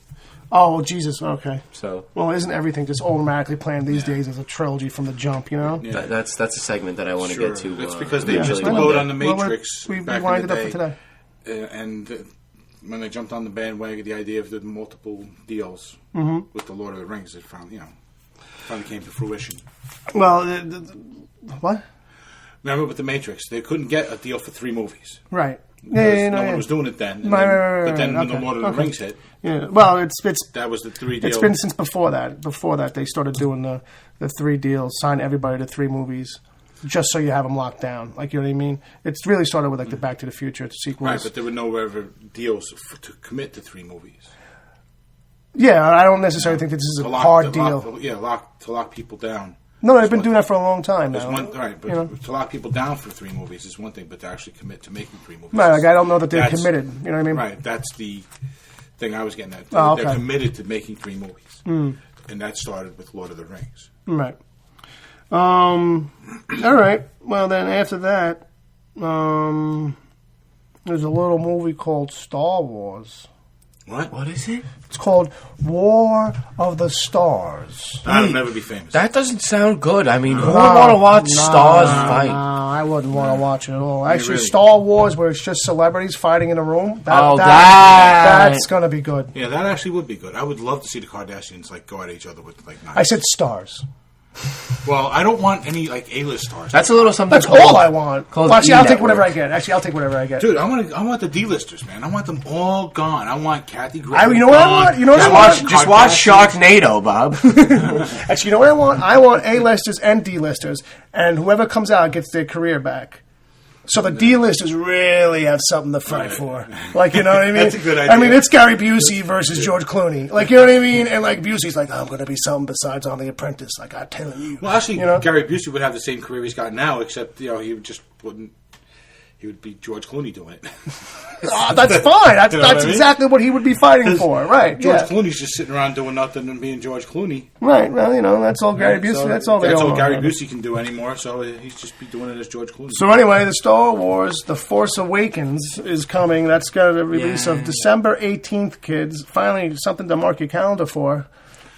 Oh, Jesus, okay. So, well, isn't everything just automatically planned these days as a trilogy from the jump, you know? Yeah. That's a segment that I want to get to. That's because they missed the boat on the Matrix we back wind in the it day. up for today. And when they jumped on the bandwagon, the idea of the multiple deals with the Lord of the Rings, it finally came to fruition. Well, what? Remember with the Matrix, they couldn't get a deal for 3 movies. Right. No one was doing it then. Right, but then when the Lord of the Rings hit, well, that was the 3 deals. It's been since before that. Before that, they started doing the 3 deals, sign everybody to 3 movies. just so you have them locked down. Like, you know what I mean? It's really started with, like, the Back to the Future sequels. Right, but there were no ever deals to commit to 3 movies. Yeah, I don't necessarily think that this is a hard deal. To lock people down. No, they've been doing that for a long time now. Right, but to lock people down for 3 movies is one thing, but to actually commit to making 3 movies. Right, like, I don't know that they're committed. You know what I mean? Right, that's the thing I was getting at. Okay. They're committed to making 3 movies. And that started with Lord of the Rings. Right. All right. Well, then after that, there's a little movie called Star Wars. What? What is it? It's called War of the Stars. I'll never be famous. That doesn't sound good. I mean, who would want to watch stars fight? No, I wouldn't want to watch it at all. Actually, really? Star Wars, where it's just celebrities fighting in a room, that's going to be good. Yeah, that actually would be good. I would love to see the Kardashians like go at each other with like knives. I said stars. Well, I don't want any like A-list stars. That's a little something. That's all I want. Well, actually, I'll take whatever I get. Dude, I want the D-listers, man. I want them all gone. I want Kathy Griffin. You know what I want? You know what I want? Just watch Sharknado, Bob. Actually, you know what I want? I want A-listers and D-listers, and whoever comes out gets their career back. So the D-listers really have something to fight for. Like, you know what I mean? That's a good idea. I mean, it's Gary Busey versus George Clooney. Like, you know what I mean? And, like, Busey's like, I'm going to be something besides on The Apprentice. Like, I'm telling you. Well, actually, you know? Gary Busey would have the same career he's got now, except, he would be George Clooney doing it. That's fine. That's exactly what he would be fighting for. Right. George Clooney's just sitting around doing nothing and being George Clooney. Right. Well, that's all Gary Busey. That's all Gary Busey can do anymore, so he's just be doing it as George Clooney. So anyway, the Star Wars The Force Awakens is coming. That's got a release of December 18th, kids. Finally, something to mark your calendar for.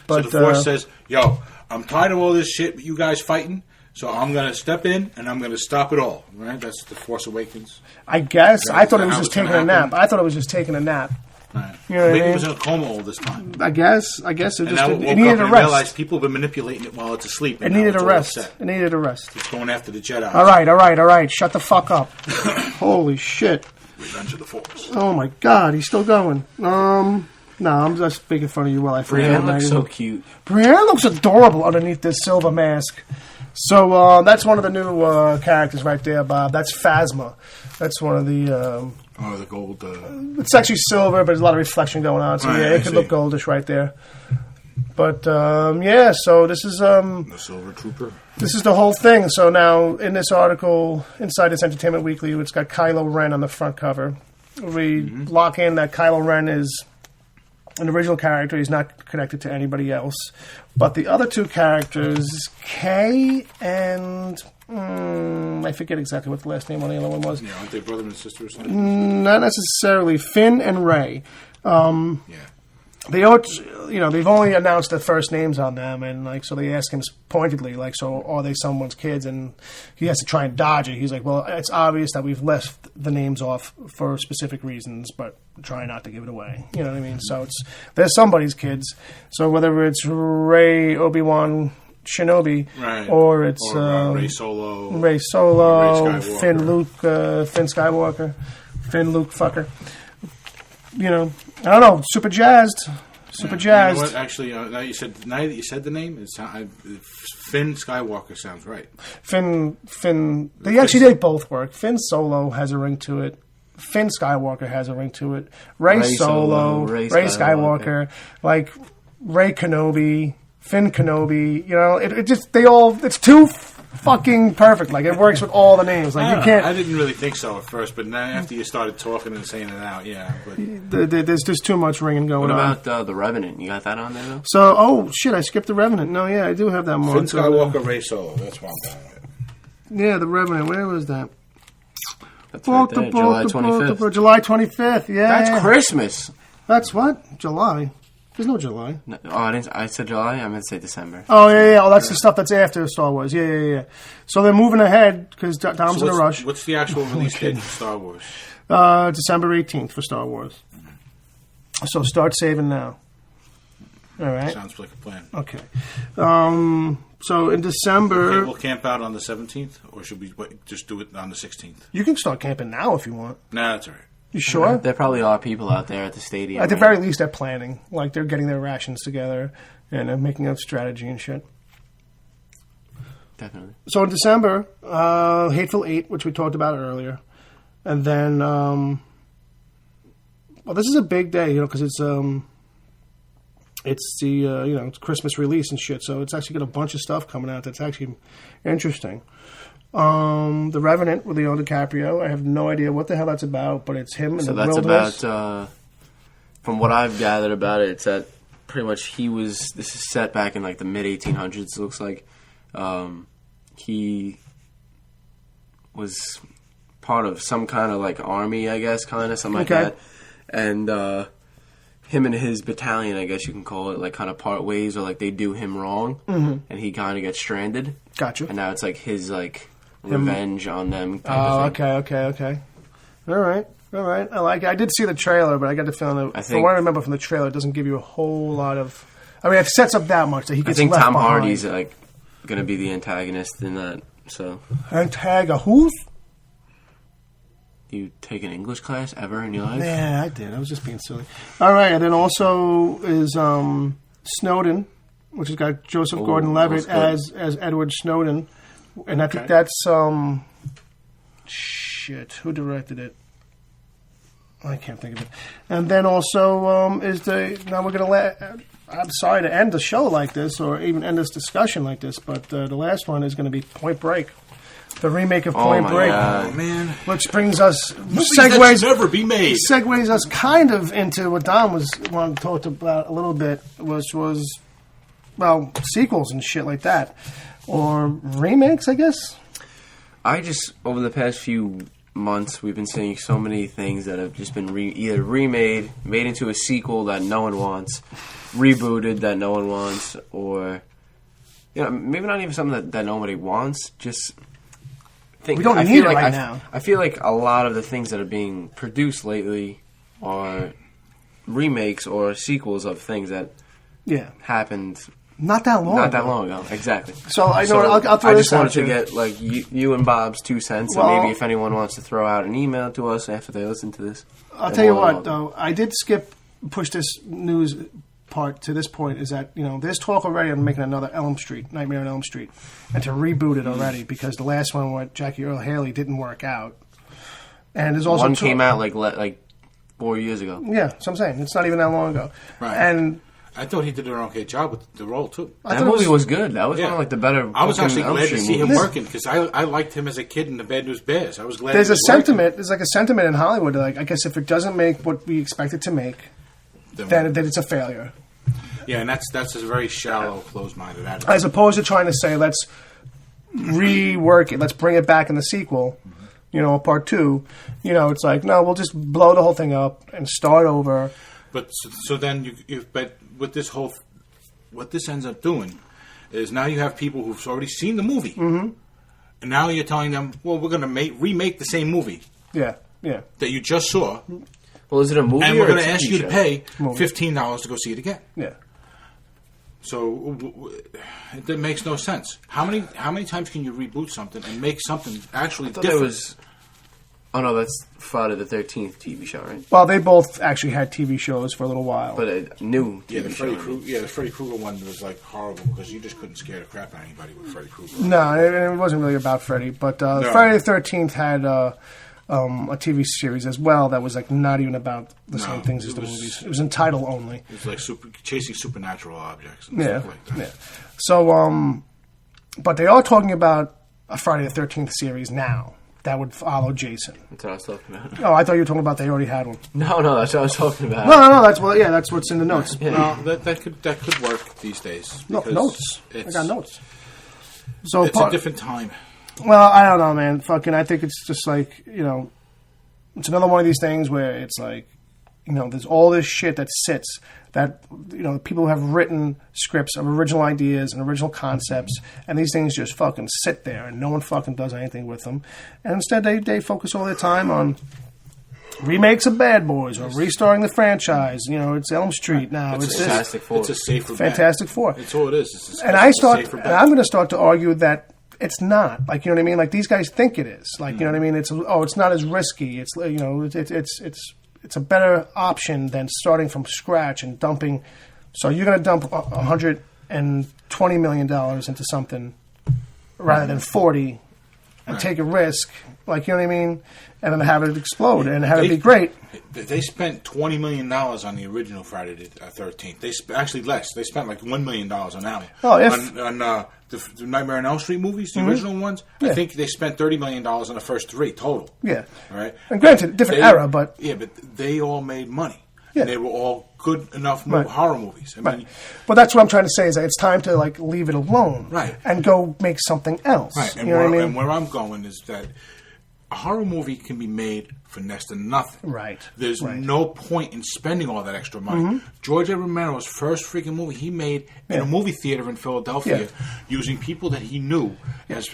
But, so the Force says, yo, I'm tired of all this shit with you guys fighting. So I'm going to step in, and I'm going to stop it all. Right? That's The Force Awakens. I guess. I thought it was just taking a nap. Right. You know maybe it was in a coma all this time. I guess it just it needed a rest. Realized people have been manipulating it while it's asleep. It needed a rest. It's going after the Jedi. All right. Shut the fuck up. Holy shit. Revenge of the Force. Oh, my God. He's still going. No, I'm just making fun of you while I forget. Brienne looks so cute. Brienne looks adorable underneath this silver mask. So that's one of the new characters right there, Bob. That's Phasma. That's one of the... the gold... It's actually silver, but there's a lot of reflection going on. So, it could look goldish right there. But, so this is... the Silver Trooper. This is the whole thing. So now, in this article, inside this Entertainment Weekly, it's got Kylo Ren on the front cover. We lock in that Kylo Ren is an original character. He's not connected to anybody else. But the other two characters, Kay and... I forget exactly what the last name on the other one was. Yeah, aren't they brother and sister or something? Not necessarily. Finn and Rey. They they've only announced the first names on them, and so they ask him pointedly, so are they someone's kids? And he has to try and dodge it. He's like, well, it's obvious that we've left the names off for specific reasons, but try not to give it away. You know what I mean? So they're somebody's kids. So whether it's Rey, Obi-Wan Shinobi, or it's Rey Solo, Rey Finn Skywalker, Finn Luke fucker. I don't know. Super jazzed. You know what? Actually, now that you said the name, Finn Skywalker sounds right. Finn. They both work. Finn Solo has a ring to it. Finn Skywalker has a ring to it. Rey Solo, Rey Skywalker, like Rey Kenobi, Finn Kenobi. It's too fucking perfect. Like, it works with all the names. Like, you can't... I didn't really think so at first, but now after you started talking and saying it out, But there's just too much ringing going on. What about the Revenant? You got that on there, though? So, I skipped the Revenant. No, I do have that one. Finn Skywalker, Rey Solo. That's what I'm talking about. Yeah, the Revenant. Where was that? That's right there, July 25th. July 25th, yeah. That's Christmas. That's what? July. There's no July. No, I said July. I meant to say December. Oh, yeah. Oh, that's the stuff that's after Star Wars. Yeah. So they're moving ahead because Tom's in a rush. What's the actual release date for Star Wars? December 18th for Star Wars. So start saving now. All right. Sounds like a plan. Okay. So in December... Okay, we'll camp out on the 17th, or should we just do it on the 16th? You can start camping now if you want. Nah, that's all right. You sure? There probably are people out there at the stadium. At the very least, they're planning. Like, they're getting their rations together and they're making up strategy and shit. definitely. So in December, Hateful Eight, which we talked about earlier, and then, well, this is a big day, because it's the it's Christmas release and shit. So it's actually got a bunch of stuff coming out that's actually interesting. The Revenant with Leonardo DiCaprio. I have no idea what the hell that's about, but it's him in the wilderness. So that's about, from what I've gathered about it, it's that pretty much this is set back in like the mid 1800s. It looks like he was part of some kind of like army, I guess, kind of something like that, and him and his battalion, I guess you can call it, like kind of part ways, or like they do him wrong, and he kind of gets stranded. Gotcha. And now it's like his like revenge on them. Type of thing. Okay. All right. I like it. I did see the trailer, but I got the feeling that, from what I remember from the trailer, it doesn't give you a whole lot of. I mean, it sets up that much that he gets left behind. I think Tom Hardy's like going to be the antagonist in that. So who's? You take an English class ever in your life? Yeah, I did. I was just being silly. All right, and then also is Snowden, which has got Joseph Gordon-Levitt as Edward Snowden, and I think that's shit. Who directed it? I can't think of it. And then also is now we're gonna I'm sorry to end the show like this, or even end this discussion like this, but the last one is going to be Point Break. The remake of Point Break. Oh, man. Which brings us... That should never be made. Segues us kind of into what Don was wanting to talk about a little bit, which was, well, sequels and shit like that. Or remakes, I guess? Over the past few months, we've been seeing so many things that have just been either remade, made into a sequel that no one wants, rebooted that no one wants, or... maybe not even something that nobody wants, just... We don't need it right now. I feel like a lot of the things that are being produced lately are remakes or sequels of things that happened not that long ago. Exactly. So I'll throw this out. I just wanted to get like you and Bob's 2 cents, and maybe if anyone wants to throw out an email to us after they listen to this. I'll tell you what, though, I did push this news part to this point is that there's talk already on making another Nightmare on Elm Street, and to reboot it already because the last one with Jackie Earle Haley didn't work out. And there's also one came out like 4 years ago. Yeah, so I'm saying it's not even that long ago. Right. And I thought he did an okay job with the role too. That movie was good. That was one of like the better. I was actually glad to see him working because I liked him as a kid in the Bad News Bears. I was glad. There's like a sentiment in Hollywood. Like I guess if it doesn't make what we expect it to make, then it's a failure. Yeah, and that's a very shallow, closed-minded attitude. As opposed to trying to say, let's rework it, let's bring it back in the sequel, part 2. It's like, no, we'll just blow the whole thing up and start over. But so then, but with this what this ends up doing is now you have people who've already seen the movie, and now you're telling them, well, we're going to remake the same movie. Yeah. That you just saw. Well, is it a movie? And we're going to ask you to pay $15 to go see it again. Yeah. So it makes no sense. How many times can you reboot something and make something actually different? That's Friday the 13th TV show, right? Well, they both actually had TV shows for a little while. But a new TV show. The Freddy Krueger one was like horrible because you just couldn't scare the crap out of anybody with Freddy Krueger. No, it wasn't really about Freddy. But Friday the 13th had a TV series as well that was like not even about the same things as the movies. It was in title only. It was like chasing supernatural objects and stuff like that. Yeah. So, but they are talking about a Friday the 13th series now that would follow Jason. That's what I was talking about. Oh, I thought you were talking about they already had one. No, that's what I was talking about. No. That's what's in the notes. Yeah. That could work these days. No, notes. I got notes. So it's a different time. Well, I don't know, man. I think it's just like, it's another one of these things where it's like, there's all this shit that sits that, people have written scripts of original ideas and original concepts, and these things just fucking sit there and no one fucking does anything with them. And instead they focus all their time on remakes of Bad Boys or restarting the franchise. It's Elm Street now. It's Fantastic Four. It's a safer Fantastic Four. It's all it is. And I'm going to start to argue that it's not. Like, you know what I mean? Like, these guys think it is. Like, you know what I mean? It's not as risky. It's it's a better option than starting from scratch and dumping. So you're going to dump $120 million into something rather than 40 and take a risk, like, you know what I mean, and then have it explode and have it be great. They spent $20 million on the original Friday the 13th. Actually less. They spent like $1 million on that one. Oh, on the Nightmare on Elm Street movies, the original ones. Yeah. I think they spent $30 million on the first 3 total. Yeah. Right. And granted, different era, but but they all made money. Yeah. And they were all good enough horror movies. I mean, but that's what I'm trying to say is that it's time to like leave it alone, right, and go make something else. Right. And you know what I mean? And where I'm going is that a horror movie can be made for next to nothing. Right. There's no point in spending all that extra money. George A. Romero's first freaking movie he made in a movie theater in Philadelphia using people that he knew as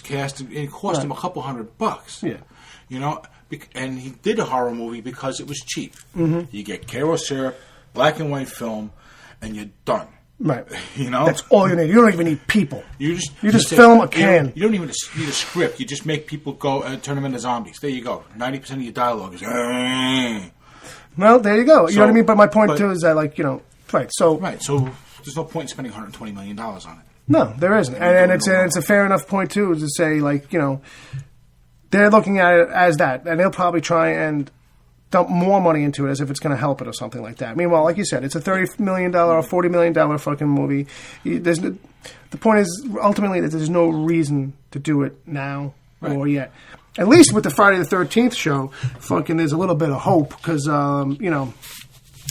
cast, and it cost him a couple $100. Yeah. You know, and he did a horror movie because it was cheap. You get Karo syrup, black and white film, and you're done. Right. You know? That's all you need. You don't even need people. You just say, film a can. You don't even need a script. You just make people go and turn them into zombies. There you go. 90% of your dialogue is... Well, there you go. You know what I mean? But my point, too, is that, like, you know... Right, so... Right, so there's no point in spending $120 million on it. No, there isn't. And it's a fair enough point, too, to say, like, you know... They're looking at it as that, and they'll probably try and dump more money into it as if it's going to help it or something like that. Meanwhile, like you said, it's a $30 million or $40 million fucking movie. The point is, ultimately, that there's no reason to do it now or yet. At least with the Friday the 13th show, fucking there's a little bit of hope because, you know...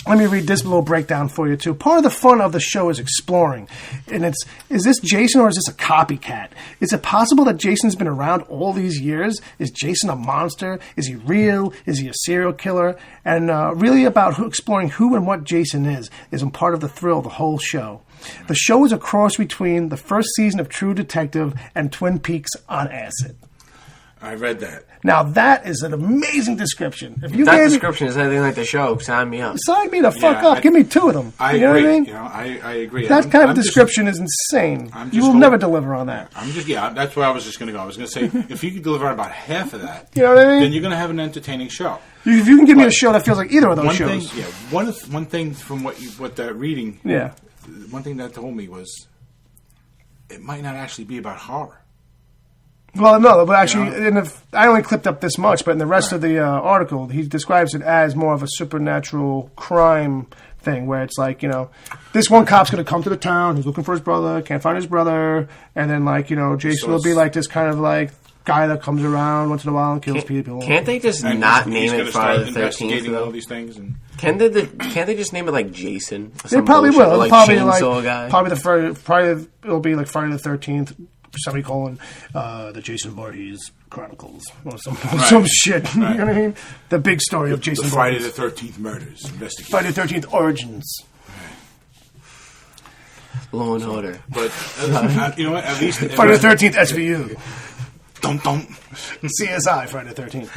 Let me read this little breakdown for you, too. Part of the fun of the show is exploring. And is this Jason or is this a copycat? Is it possible that Jason's been around all these years? Is Jason a monster? Is he real? Is he a serial killer? And really about exploring who and what Jason is part of the thrill of the whole show. The show is a cross between the first season of True Detective and Twin Peaks on acid. I read that. Now, that is an amazing description. If that description is anything like the show, sign me up. Sign me the fuck up. Give me 2 of them. I agree. Know what I mean? You know, I agree. That kind of description is insane. You will never deliver on that. That's where I was just going to go. I was going to say, if you could deliver on about half of that, you know what I mean? Then you're going to have an entertaining show. If you can give me a show that feels like either of those shows. One thing from what that reading, one thing that told me was, it might not actually be about horror. Well, no, but actually, I only clipped up this much, but in the rest of the article, he describes it as more of a supernatural crime thing, where it's like, you know, this one cop's going to come to the town, he's looking for his brother, can't find his brother, and then, like, you know, Jason will be like this kind of, like, guy that comes around once in a while and kills people. Can't they just not name it Friday the 13th? All these things and can't they just name it like Jason? They probably will. Like probably Chainsaw Guy. Probably it'll be like Friday the 13th. Semicolon, the Jason Voorhees Chronicles, or some shit. You know what I mean? The big story of Jason Friday Voorhees. the 13th murders investigation. Friday the 13th origins. Law and Order. But you know what? At least Friday the 13th SVU. Don't. CSI Friday the 13th.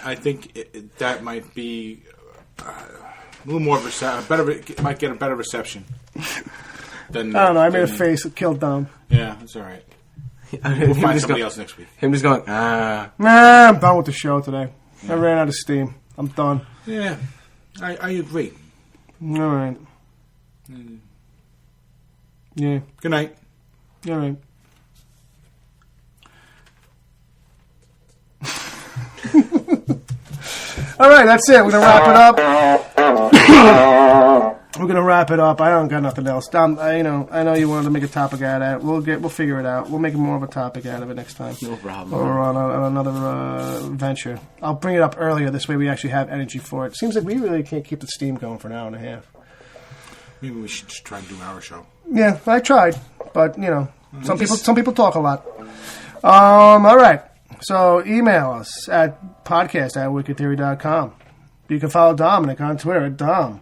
I think that might be a little more of it might get a better reception. I don't know. I made a face. It killed Dom. Yeah, that's all right. We'll find somebody else next week. Him just going, Nah, I'm done with the show today. I ran out of steam. I'm done. Yeah, I agree. All right. Yeah. Good night. All right. All right, that's it. We're going to wrap it up. We're gonna wrap it up. I don't got nothing else. Dom, I know you wanted to make a topic out of it. We'll figure it out. We'll make more of a topic out of it next time. No problem. Or on another venture. I'll bring it up earlier. This way, we actually have energy for it. Seems like we really can't keep the steam going for an hour and a half. Maybe we should just try and do our show. Yeah, I tried, but some people talk a lot. All right. So email us at podcast@wickedtheory.com. You can follow Dominic on Twitter at Dom.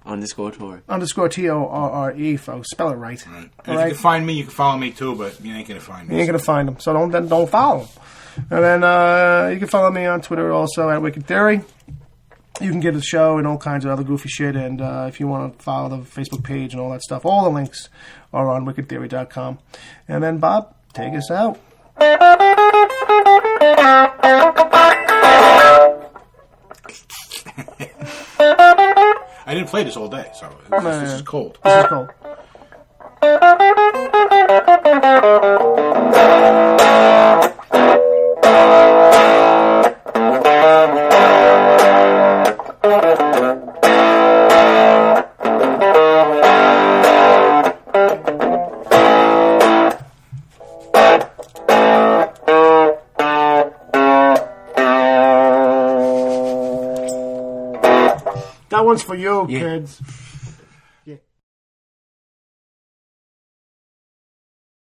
_Torre. _TORRE, folks. Spell it right. And if you can find me, you can follow me too, but you ain't going to find me. You ain't going to find them, so don't follow them. And then you can follow me on Twitter also at Wicked Theory. You can get the show and all kinds of other goofy shit, and if you want to follow the Facebook page and all that stuff, all the links are on wickedtheory.com. And then, Bob, take us out. I didn't play this all day, so this is cold. This is cold. That one's for you, Yeah. kids.